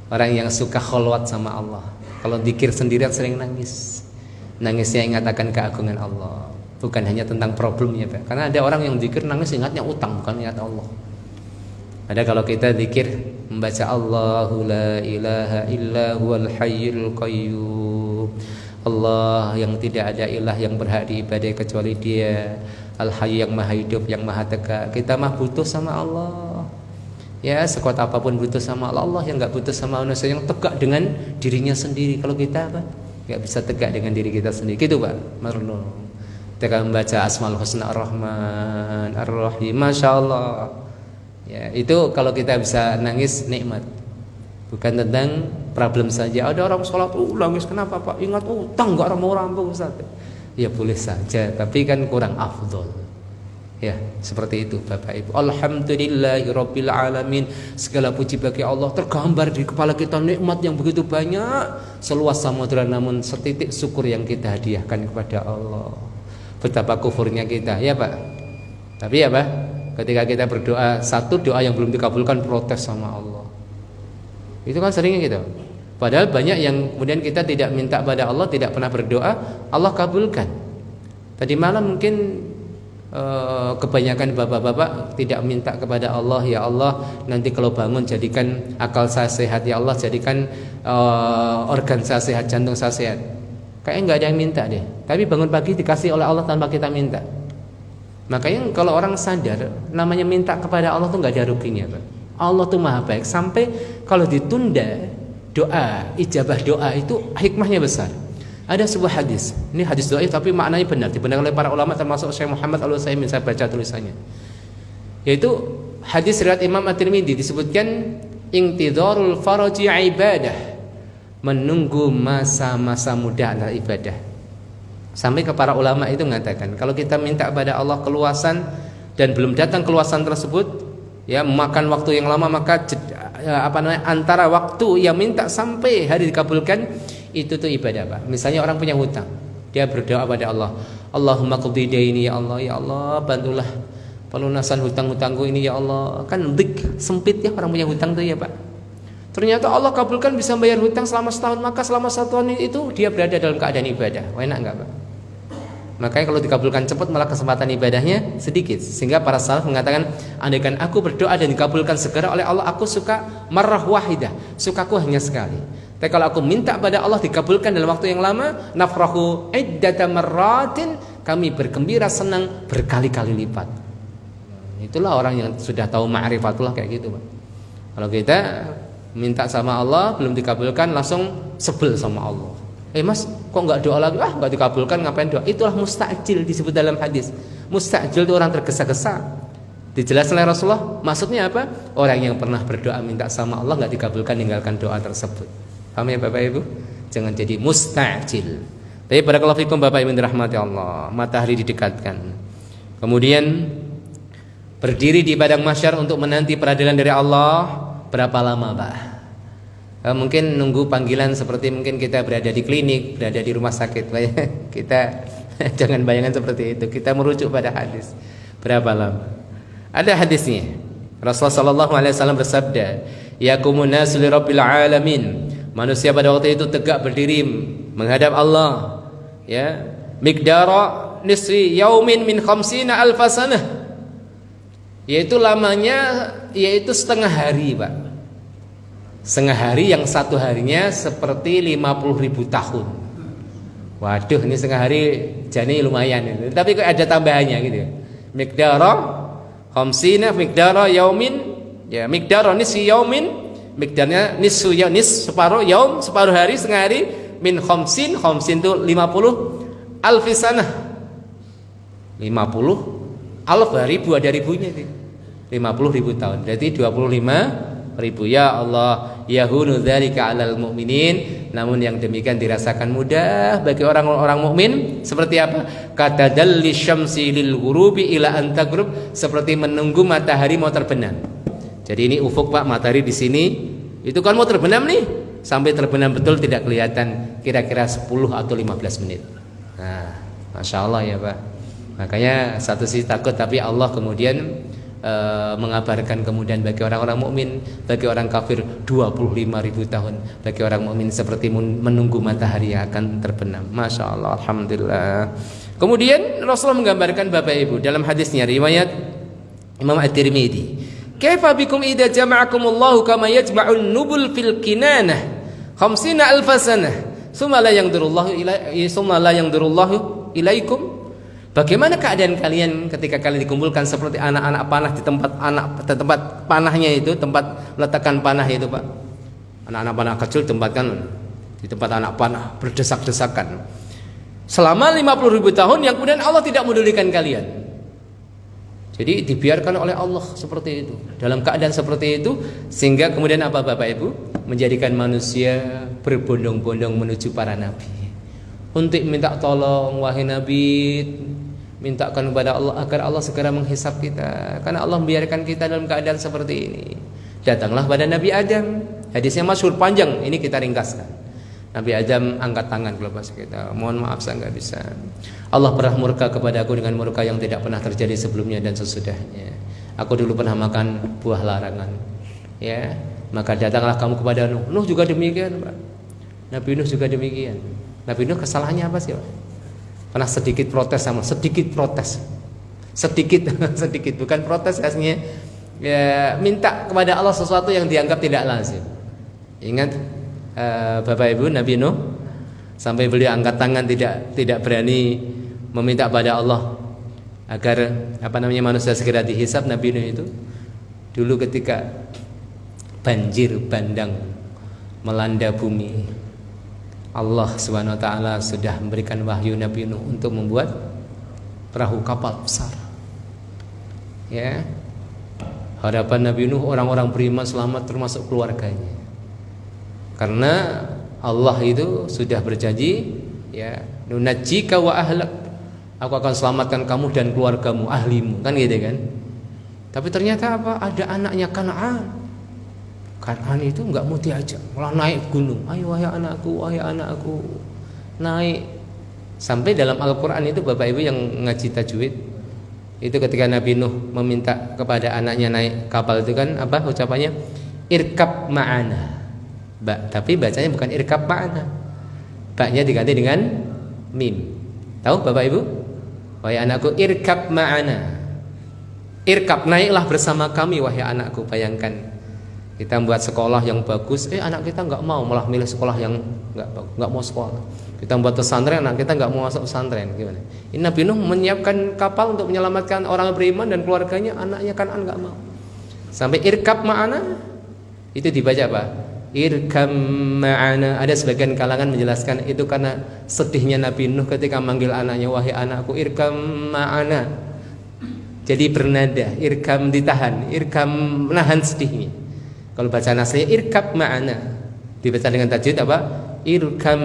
A: orang yang suka kholwat sama Allah. Kalau zikir sendirian sering nangis. Nangisnya ingat akan keagungan Allah, bukan hanya tentang problemnya, Pak. Karena ada orang yang zikir nangis ingatnya utang, bukan ingat Allah. Ada kalau kita zikir membaca Allahu la ilaha illa huwal hayyul qayyum, Allah yang tidak ada ilah yang berhak diibadai kecuali Dia, Al-Hayy yang maha hidup, yang maha tegak. Kita mah butuh sama Allah. Ya, sekuat apapun butuh sama Allah. Allah yang enggak butuh sama manusia, yang tegak dengan dirinya sendiri. Kalau kita apa? Enggak bisa tegak dengan diri kita sendiri. Gitu, Pak. Marlon. Ketika membaca Asmaul Husna Ar-Rahman Ar-Rahim, Masya Allah ya, itu kalau kita bisa nangis nikmat. Bukan tentang problem saja. Ada orang sholat nangis, kenapa Pak? Ingat utang gak mau rampung Ustaz. Ya boleh saja, tapi kan kurang afdol. Ya, seperti itu Bapak Ibu. Alhamdulillahirabbil alamin. Segala puji bagi Allah. Tergambar di kepala kita nikmat yang begitu banyak, seluas samudra, namun setitik syukur yang kita hadiahkan kepada Allah. Betapa kufurnya kita, ya Pak. Tapi ya Pak, ketika kita berdoa, satu doa yang belum dikabulkan protes sama Allah. Itu kan seringnya gitu. Padahal banyak yang kemudian kita tidak minta pada Allah, tidak pernah berdoa, Allah kabulkan. Tadi malam mungkin kebanyakan bapak-bapak tidak minta kepada Allah, ya Allah nanti kalau bangun jadikan akal saya sehat, ya Allah jadikan organ saya sehat, jantung saya sehat. Kayaknya nggak ada yang minta deh. Tapi bangun pagi dikasih oleh Allah tanpa kita minta. Makanya kalau orang sadar, namanya minta kepada Allah tuh nggak ada ruginya, Pak. Allah tuh maha baik. Sampai kalau ditunda doa, ijabah doa itu hikmahnya besar. Ada sebuah hadis, ini hadis doa tapi maknanya benar, dibenarkan oleh para ulama termasuk Syekh Muhammad Al-Utsaimin, saya baca tulisannya. Yaitu hadis riwayat Imam At-Tirmidzi, disebutkan intidharul faraji ibadah, menunggu masa-masa mudah adalah ibadah. Sampai ke para ulama itu mengatakan, kalau kita minta kepada Allah keluasan dan belum datang keluasan tersebut, ya memakan waktu yang lama, maka antara waktu yang minta sampai hari dikabulkan itu tuh ibadah, Pak. Misalnya orang punya hutang, dia berdoa pada Allah, Allahumma qdi daini, ya Allah bantulah pelunasan hutang-hutangku ini, ya Allah. Kan dik sempit ya orang punya hutang tuh ya Pak. Ternyata Allah kabulkan bisa bayar hutang selama setahun, maka selama 1 tahun itu dia berada dalam keadaan ibadah. Enak enggak, Pak? Makanya kalau dikabulkan cepat malah kesempatan ibadahnya sedikit. Sehingga para salaf mengatakan, andaikan aku berdoa dan dikabulkan segera oleh Allah, aku suka marrah wahidah, sukaku hanya sekali. Tapi kalau aku minta pada Allah dikabulkan dalam waktu yang lama, nafrahu iddata marratin, kami bergembira senang berkali-kali lipat. Itulah orang yang sudah tahu ma'rifatullah kayak gitu, Pak. Kalau kita minta sama Allah belum dikabulkan langsung sebel sama Allah. Mas, kok nggak doa lagi? Nggak dikabulkan, ngapain doa? Itulah mustajil disebut dalam hadis. Mustajil itu orang tergesa-gesa. Dijelaskan oleh Rasulullah, maksudnya apa? Orang yang pernah berdoa minta sama Allah nggak dikabulkan, tinggalkan doa tersebut. Paham ya Bapak Ibu? Jangan jadi mustajil. Tapi barakallahu fikum Bapak Ibu dirahmati Allah. Matahari didekatkan. Kemudian berdiri di padang mahsyar untuk menanti peradilan dari Allah. Berapa lama, Pak? Mungkin nunggu panggilan seperti mungkin kita berada di klinik, berada di rumah sakit. Kita jangan bayangkan seperti itu. Kita merujuk pada hadis. Berapa lama? Ada hadisnya. Rasulullah SAW bersabda, yaqumun nasu li rabbil alamin. Manusia pada waktu itu tegak berdiri menghadap Allah. Ya, miqdara nisri yaumin min 50 alf sanah. Yaitu lamanya yaitu setengah hari, Pak. Setengah hari yang satu harinya seperti 50.000 tahun. Waduh, ini setengah hari jani lumayan. Tapi kok ada tambahannya gitu. Miqdara khamsina miqdara yaumin, ya miqdara nisfi yaumin, miqdarnya nisfu ya nis separuh yaum, separuh hari, setengah hari, min khamsin itu 50 alfi sanah. 50 alf ribu, ada ribunya itu. 50.000 tahun. Berarti 25.000. Ya Allah, yahunu dzalika 'alal mu'minin. Namun yang demikian dirasakan mudah bagi orang-orang mukmin. Seperti apa? Kata dalli syamsi lil ghurubi ila an taghrub, seperti menunggu matahari mau terbenam. Jadi ini ufuk, Pak, matahari di sini. Itu kan mau terbenam nih. Sampai terbenam betul tidak kelihatan, kira-kira 10 atau 15 menit. Nah, Masya Allah ya, Pak. Makanya satu sisi takut, tapi Allah kemudian mengabarkan kemudian bagi orang-orang mukmin, bagi orang kafir 25.000 tahun, bagi orang mukmin seperti menunggu matahari yang akan terbenam. Masya Allah, alhamdulillah. Kemudian Rasulullah menggambarkan Bapak Ibu dalam hadisnya riwayat Imam At-Tirmidzi, kaifa bikum idza jama'akumullahu kama yajma'un nubul fil kinanah 50 alf sanah tsumma la yanzurullahu ilaikum. Bagaimana keadaan kalian ketika kalian dikumpulkan seperti anak-anak panah di tempat panahnya itu, tempat meletakkan panah itu, Pak. Anak-anak panah kecil tempatkan di tempat anak panah berdesak-desakan. selama 50.000 tahun yang kemudian Allah tidak medulikan kalian. Jadi dibiarkan oleh Allah seperti itu, dalam keadaan seperti itu, sehingga kemudian apa Bapak Ibu? Menjadikan manusia berbondong-bondong menuju para nabi untuk minta tolong, wahai nabi, mintakan kepada Allah agar Allah segera menghisap kita, karena Allah membiarkan kita dalam keadaan seperti ini. Datanglah pada Nabi Adam, hadisnya masyhur panjang, ini kita ringkaskan. Nabi Adam angkat tangan kepada kita, mohon maaf saya nggak bisa. Allah pernah murka kepada aku dengan murka yang tidak pernah terjadi sebelumnya dan sesudahnya. Aku dulu pernah makan buah larangan, ya. Maka datanglah kamu kepada Nuh. Nuh juga demikian, Pak. Nabi Nuh juga demikian. Nabi Nuh kesalahannya apa sih, Pak? Pernah sedikit protes sama, sedikit bukan protes aslinya. Ya, minta kepada Allah sesuatu yang dianggap tidak lazim. Ingat Bapak Ibu, Nabi Nuh sampai beliau angkat tangan tidak berani meminta pada Allah agar manusia segera dihisab. Nabi Nuh itu dulu ketika banjir bandang melanda bumi, Allah Subhanahu wa taala sudah memberikan wahyu Nabi Nuh untuk membuat perahu kapal besar. Ya. Harapan Nabi Nuh orang-orang beriman selamat termasuk keluarganya. Karena Allah itu sudah berjanji, ya, nunajjika wa ahlak, aku akan selamatkan kamu dan keluargamu, ahlimu, kan gitu kan. Tapi ternyata apa? Ada anaknya Kan'an. Kan'an itu enggak mau diajak, malah naik gunung. Ayo wahai anakku, naik. Sampai dalam Al-Qur'an itu Bapak Ibu yang ngaji tajwid, itu ketika Nabi Nuh meminta kepada anaknya naik kapal itu kan apa ucapannya? Irkab ma'ana. Tapi bacanya bukan irkab ma'ana. Ba-nya diganti dengan mim. Tahu Bapak Ibu? Wahai anakku, irkab ma'ana. Irkab, naiklah bersama kami wahai anakku. Bayangkan kita buat sekolah yang bagus, anak kita enggak mau, malah milih sekolah yang enggak mau sekolah. Kita buat pesantren, anak kita enggak mau masuk pesantren. Gimana? Ini Nabi Nuh menyiapkan kapal untuk menyelamatkan orang beriman dan keluarganya, anaknya Kan'an enggak mau. Sampai irkab ma'ana itu dibaca apa? Irkam ma'ana. Ada sebagian kalangan menjelaskan itu karena sedihnya Nabi Nuh ketika manggil anaknya, wahai anakku, irkam ma'ana. Jadi bernada, irkam ditahan, irkam menahan sedihnya. Kalau bacaan aslinya irkab ma'ana, dibaca dengan tajwid apa? Irkam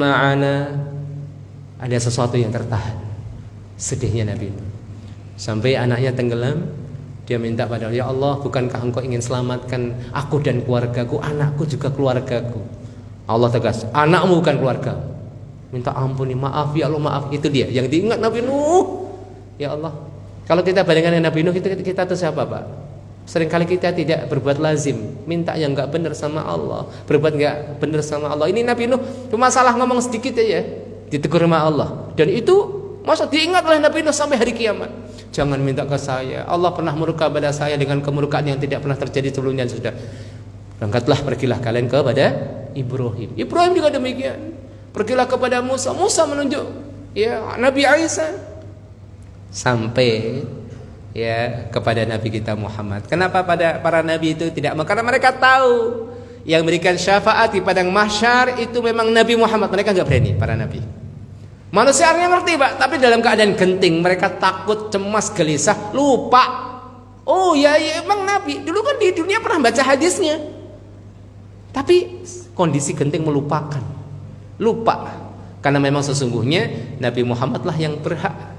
A: ma'ana. Ada sesuatu yang tertahan, sedihnya Nabi Nuh. Sampai anaknya tenggelam, dia minta pada Allah, ya Allah, bukankah engkau ingin selamatkan aku dan keluargaku, anakku juga keluargaku. Allah tegas, anakmu bukan keluargamu. Minta ampuni, maaf ya Allah, maaf. Itu dia yang diingat Nabi Nuh. Ya Allah, kalau kita bandingkan dengan Nabi Nuh, kita itu siapa, Pak? Seringkali kita tidak berbuat lazim, minta yang enggak benar sama Allah, berbuat enggak benar sama Allah. Ini Nabi Nuh cuma salah ngomong sedikit aja, ditegur sama Allah. Dan itu masa diingat oleh Nabi Nuh sampai hari kiamat. Jangan minta ke saya, Allah pernah murka pada saya dengan kemurkaan yang tidak pernah terjadi sebelumnya. Sudah, berangkatlah, pergilah kalian kepada Ibrahim. Ibrahim juga demikian. Pergilah kepada Musa. Musa menunjuk ya Nabi Isa. Sampai ya kepada Nabi kita Muhammad. Kenapa pada para nabi itu tidak? Karena mereka tahu yang memberikan syafaat di padang mahsyar itu memang Nabi Muhammad. Mereka enggak berani, para nabi. Manusia artinya ngerti, Pak, tapi dalam keadaan genting, mereka takut, cemas, gelisah, lupa. Oh ya, emang Nabi dulu kan di dunia pernah baca hadisnya, tapi kondisi genting melupakan, lupa. Karena memang sesungguhnya Nabi Muhammad lah yang berhak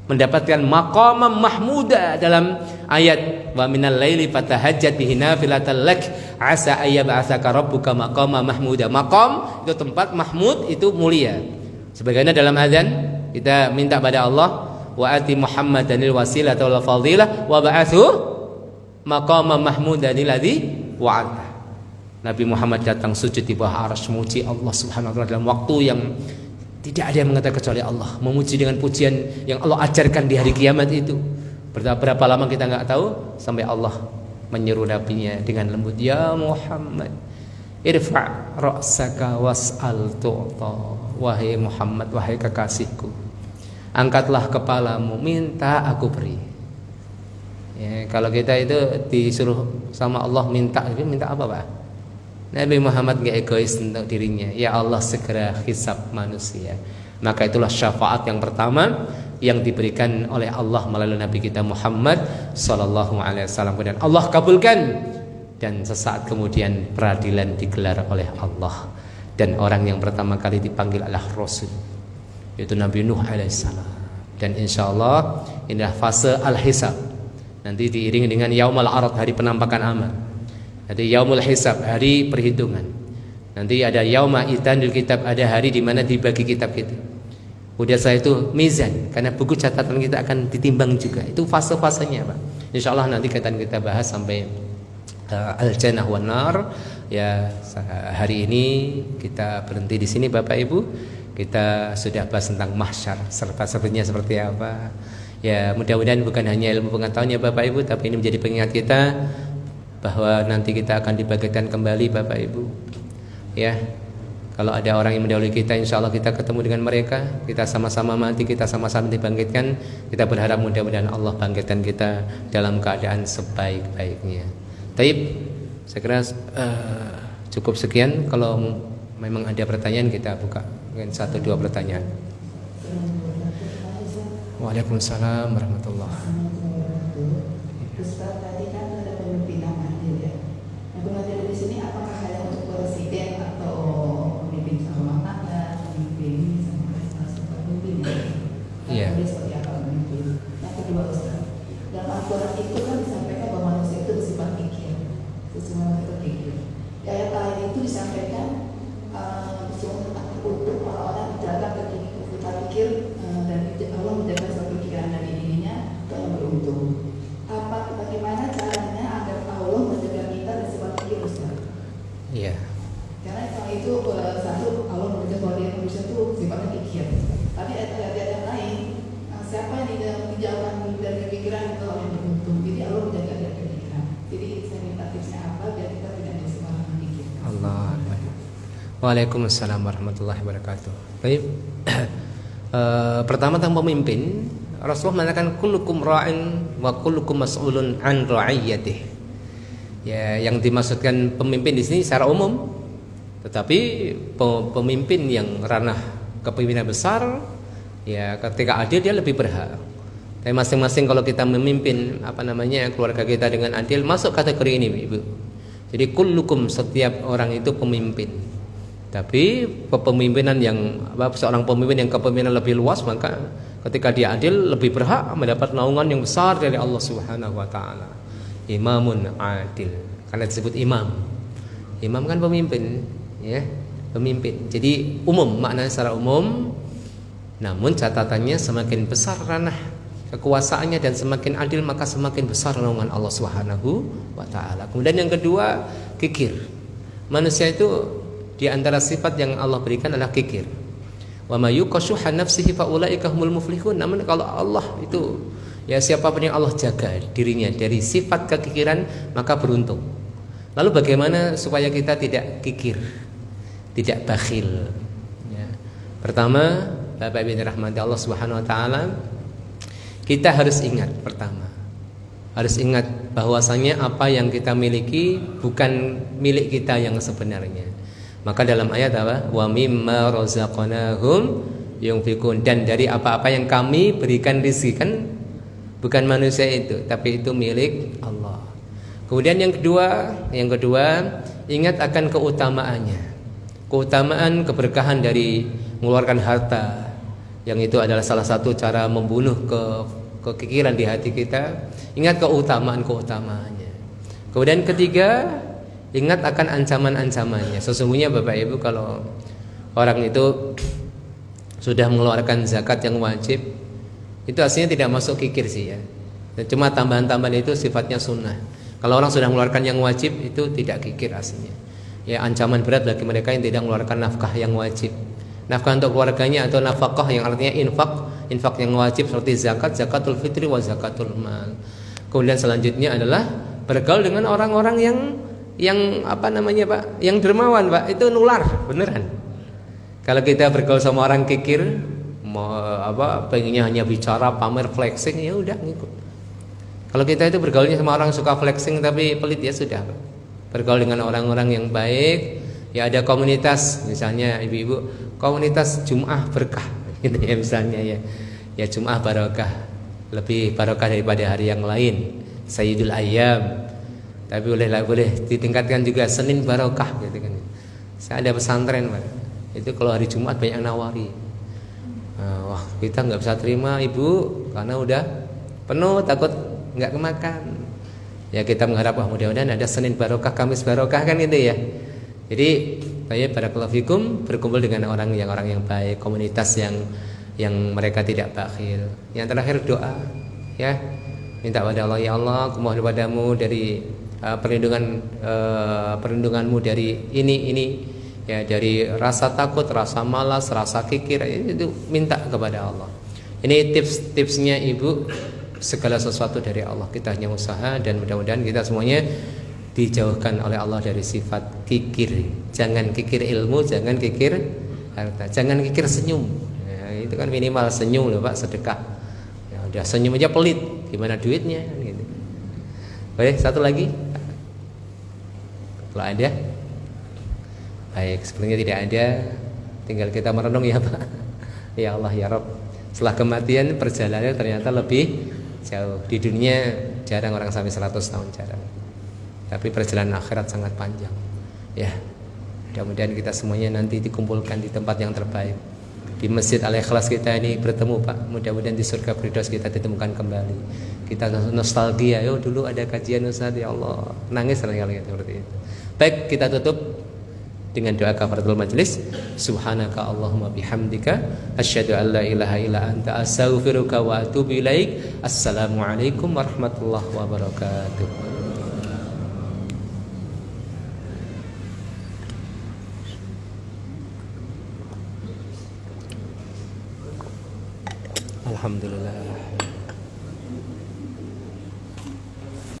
A: mendapatkan maqamam mahmuda dalam ayat wa minal laili fatahajjat bihi nafilatan lak asa ayyab'atsaka rabbuka maqama mahmuda. Maqam itu tempat, mahmud itu mulia. Sebagaimana dalam azan kita minta pada Allah, wa ati Muhammadanil wasilata wal fadilah wa ba'athu maqama mahmudanil ladzi wa'ada. Nabi Muhammad datang sujud di bawah arsy memuji Allah Subhanahu wa taala dalam waktu yang tidak ada yang mengatakan kecuali Allah, memuji dengan pujian yang Allah ajarkan di hari kiamat itu. Berapa lama kita enggak tahu, sampai Allah menyeru nabinya dengan lembut, ya Muhammad, irfa' ra'saka was'al tu'ta. Wahai Muhammad, wahai kekasihku, angkatlah kepalamu, minta aku beri. Ya, kalau kita itu disuruh sama Allah minta apa, Pak? Nabi Muhammad gak egois untuk dirinya. Ya Allah, segera hisab manusia. Maka itulah syafaat yang pertama yang diberikan oleh Allah melalui Nabi kita Muhammad sallallahu alaihi wasallam, dan Allah kabulkan, dan sesaat kemudian peradilan digelar oleh Allah, dan orang yang pertama kali dipanggil adalah Rasul, yaitu Nabi Nuh alaihissalam. Dan insya Allah inilah fase al-hisab, nanti diiringi dengan yaumul arad, hari penampakan amal. Nanti yaumul hisab, hari perhitungan. Nanti ada yauma itanil kitab, ada hari di mana dibagi kitab kita. Kemudian saya itu mizan, karena buku catatan kita akan ditimbang juga. Itu fase-fasenya, Pak. Insya Allah nanti akan kita bahas sampai al-jannah wan nar. Ya, hari ini kita berhenti di sini, Bapak Ibu. Kita sudah bahas tentang mahsyar, serba-serbinya seperti apa. Ya, mudah-mudahan bukan hanya ilmu pengetahuannya Bapak Ibu, tapi ini menjadi pengingat kita bahwa nanti kita akan dibangkitkan kembali, Bapak Ibu. Ya. Kalau ada orang yang mendahului kita, insya Allah kita ketemu dengan mereka, kita sama-sama mati, kita sama-sama dibangkitkan. Kita berharap mudah-mudahan Allah bangkitkan kita dalam keadaan sebaik-baiknya. Taib, saya kira cukup sekian. Kalau memang ada pertanyaan kita buka mungkin 1-2 pertanyaan. Waalaikumsalam warahmatullahi wabarakatuh.
B: Ustaz, tadi kan ada pemimpinan adil ya. Nah, pengadilan di sini apakah hanya untuk presiden atau pemimpin rumah tangga, pemimpin sama pemimpin ya?
A: Iya.
B: Jadi seperti apa pemimpin? Yang kedua Ustaz, dalam Al-Quran itu kan disampaikan bahwa manusia itu bersifat pikir, sesungguhnya kita pikir. Di ayat lain itu disampaikan untuk orang-orang menjaga kita pikir dan Allah menjaga suatu pikiran dari dirinya untuk yang beruntung. Bagaimana caranya agar Allah menjaga kita dari sifat pikir, Ustaz?
A: Iya.
B: Karena itu satu, Allah menjaga bahwa dia manusia itu sifatnya pikir. Tapi ayat-ayat yang lain, siapa yang dijauhkan dari pikiran itu yang beruntung. Jadi Allah menjaga dari pikiran. Jadi saya minta tipsnya apa biar kita tidak ada semangat pikir.
A: Allah. Waalaikumsalam warahmatullahi wabarakatuh. Baik. Pertama tentang pemimpin, Rasulullah mengatakan kullukum ra'in wa kullukum mas'ulun an ra'iyyatih. Ya, yang dimaksudkan pemimpin di sini secara umum, tetapi pemimpin yang ranah kepemimpinan besar, ya ketika adil dia lebih berhak. Tapi masing-masing kalau kita memimpin keluarga kita dengan adil, masuk kategori ini, Ibu. Jadi kullukum, setiap orang itu pemimpin. Tapi kepemimpinan seorang pemimpin yang kepemimpinan lebih luas, maka ketika dia adil lebih berhak mendapat naungan yang besar dari Allah Subhanahu wa taala. Imamun adil. Karena disebut imam. Imam kan pemimpin, ya, pemimpin. Jadi umum, maknanya secara umum. Namun catatannya semakin besar ranah kekuasaannya dan semakin adil, maka semakin besar naungan Allah Subhanahu wa taala. Kemudian yang kedua, kikir. Manusia itu di antara sifat yang Allah berikan adalah kikir. Wa may yuqashuha nafsihi fa ulaika humul muflihun. Namun kalau Allah itu, ya siapapun yang Allah jaga dirinya dari sifat kekikiran, maka beruntung. Lalu bagaimana supaya kita tidak kikir, tidak bakhil? Ya. Pertama, Bapak Ibu rahmati Allah Subhanahu wa taala, kita harus ingat, pertama harus ingat bahwasanya apa yang kita miliki bukan milik kita yang sebenarnya. Maka dalam ayat apa? Wa mimma razaqnahum yunfikun, dan dari apa-apa yang kami berikan rezeki, kan bukan manusia itu, tapi itu milik Allah. Kemudian yang kedua, ingat akan keutamaannya. Keutamaan keberkahan dari mengeluarkan harta, yang itu adalah salah satu cara membunuh kekikiran di hati kita. Ingat keutamaannya. Kemudian ketiga, ingat akan ancaman-ancamannya. Sesungguhnya Bapak Ibu, kalau orang itu sudah mengeluarkan zakat yang wajib, itu aslinya tidak masuk kikir sih ya. Cuma tambahan-tambahan itu sifatnya sunnah. Kalau orang sudah mengeluarkan yang wajib, itu tidak kikir aslinya. Ya, ancaman berat bagi mereka yang tidak mengeluarkan nafkah yang wajib. Nafkah untuk keluarganya atau nafkah yang artinya infak yang wajib seperti zakat, zakatul fitri wa zakatul mal. Kemudian selanjutnya adalah bergaul dengan orang-orang yang Pak, yang dermawan, Pak, itu nular beneran. Kalau kita bergaul sama orang kikir, pengennya hanya bicara, pamer, flexing, ya udah ngikut. Kalau kita itu bergaulnya sama orang suka flexing tapi pelit, ya sudah, Pak. Bergaul dengan orang-orang yang baik, ya ada komunitas, misalnya ibu-ibu, komunitas Jum'ah Berkah. Gitu ya misalnya ya. Ya Jumat barokah, lebih barokah daripada hari yang lain. Sayyidul Ayyam. Tapi boleh ditingkatkan juga Senin barokah gitu kan. Saya ada pesantren, Pak. Itu kalau hari Jumat banyak yang nawari. Wah, kita nggak bisa terima Ibu karena udah penuh, takut nggak kemakan. Ya kita mengharap mudah-mudahan ada Senin barokah, Kamis barokah kan itu ya. Jadi barakallahu fikum, berkumpul dengan orang yang baik, komunitas yang mereka tidak bakhil. Yang terakhir doa, ya minta pada Allah, ya Allah, aku mohon padamu dari perlindunganmu dari ini ya, dari rasa takut, rasa malas, rasa kikir, itu minta kepada Allah. Ini tips-tipsnya Ibu, segala sesuatu dari Allah, kita hanya usaha dan mudah-mudahan kita semuanya dijauhkan oleh Allah dari sifat kikir. Jangan kikir ilmu, jangan kikir harta, jangan kikir senyum. Ya, itu kan minimal senyum loh Pak, sedekah. Ya udah senyum aja pelit, gimana duitnya gitu. Baik, satu lagi. Kalau ada, baik. Sebenarnya tidak ada, tinggal kita merenung ya Pak. Ya Allah ya Rabb. Setelah kematian perjalanannya ternyata lebih jauh. Di dunia jarang orang sampai 100 tahun, jarang. Tapi perjalanan akhirat sangat panjang. Ya, mudah-mudahan kita semuanya nanti dikumpulkan di tempat yang terbaik. Di Masjid Al-Ikhlas kita ini bertemu Pak. Mudah-mudahan di surga Firdaus kita ditemukan kembali. Kita nostalgia, yo dulu ada kajian Ustaz, ya Allah, nangis sekali seperti itu. Baik, kita tutup dengan doa kafaratul majelis. Subhanaka Allahumma bihamdika asyhadu an la ilaha illa anta astaghfiruka wa atubu ilaik. Assalamualaikum warahmatullahi wabarakatuh. Alhamdulillah.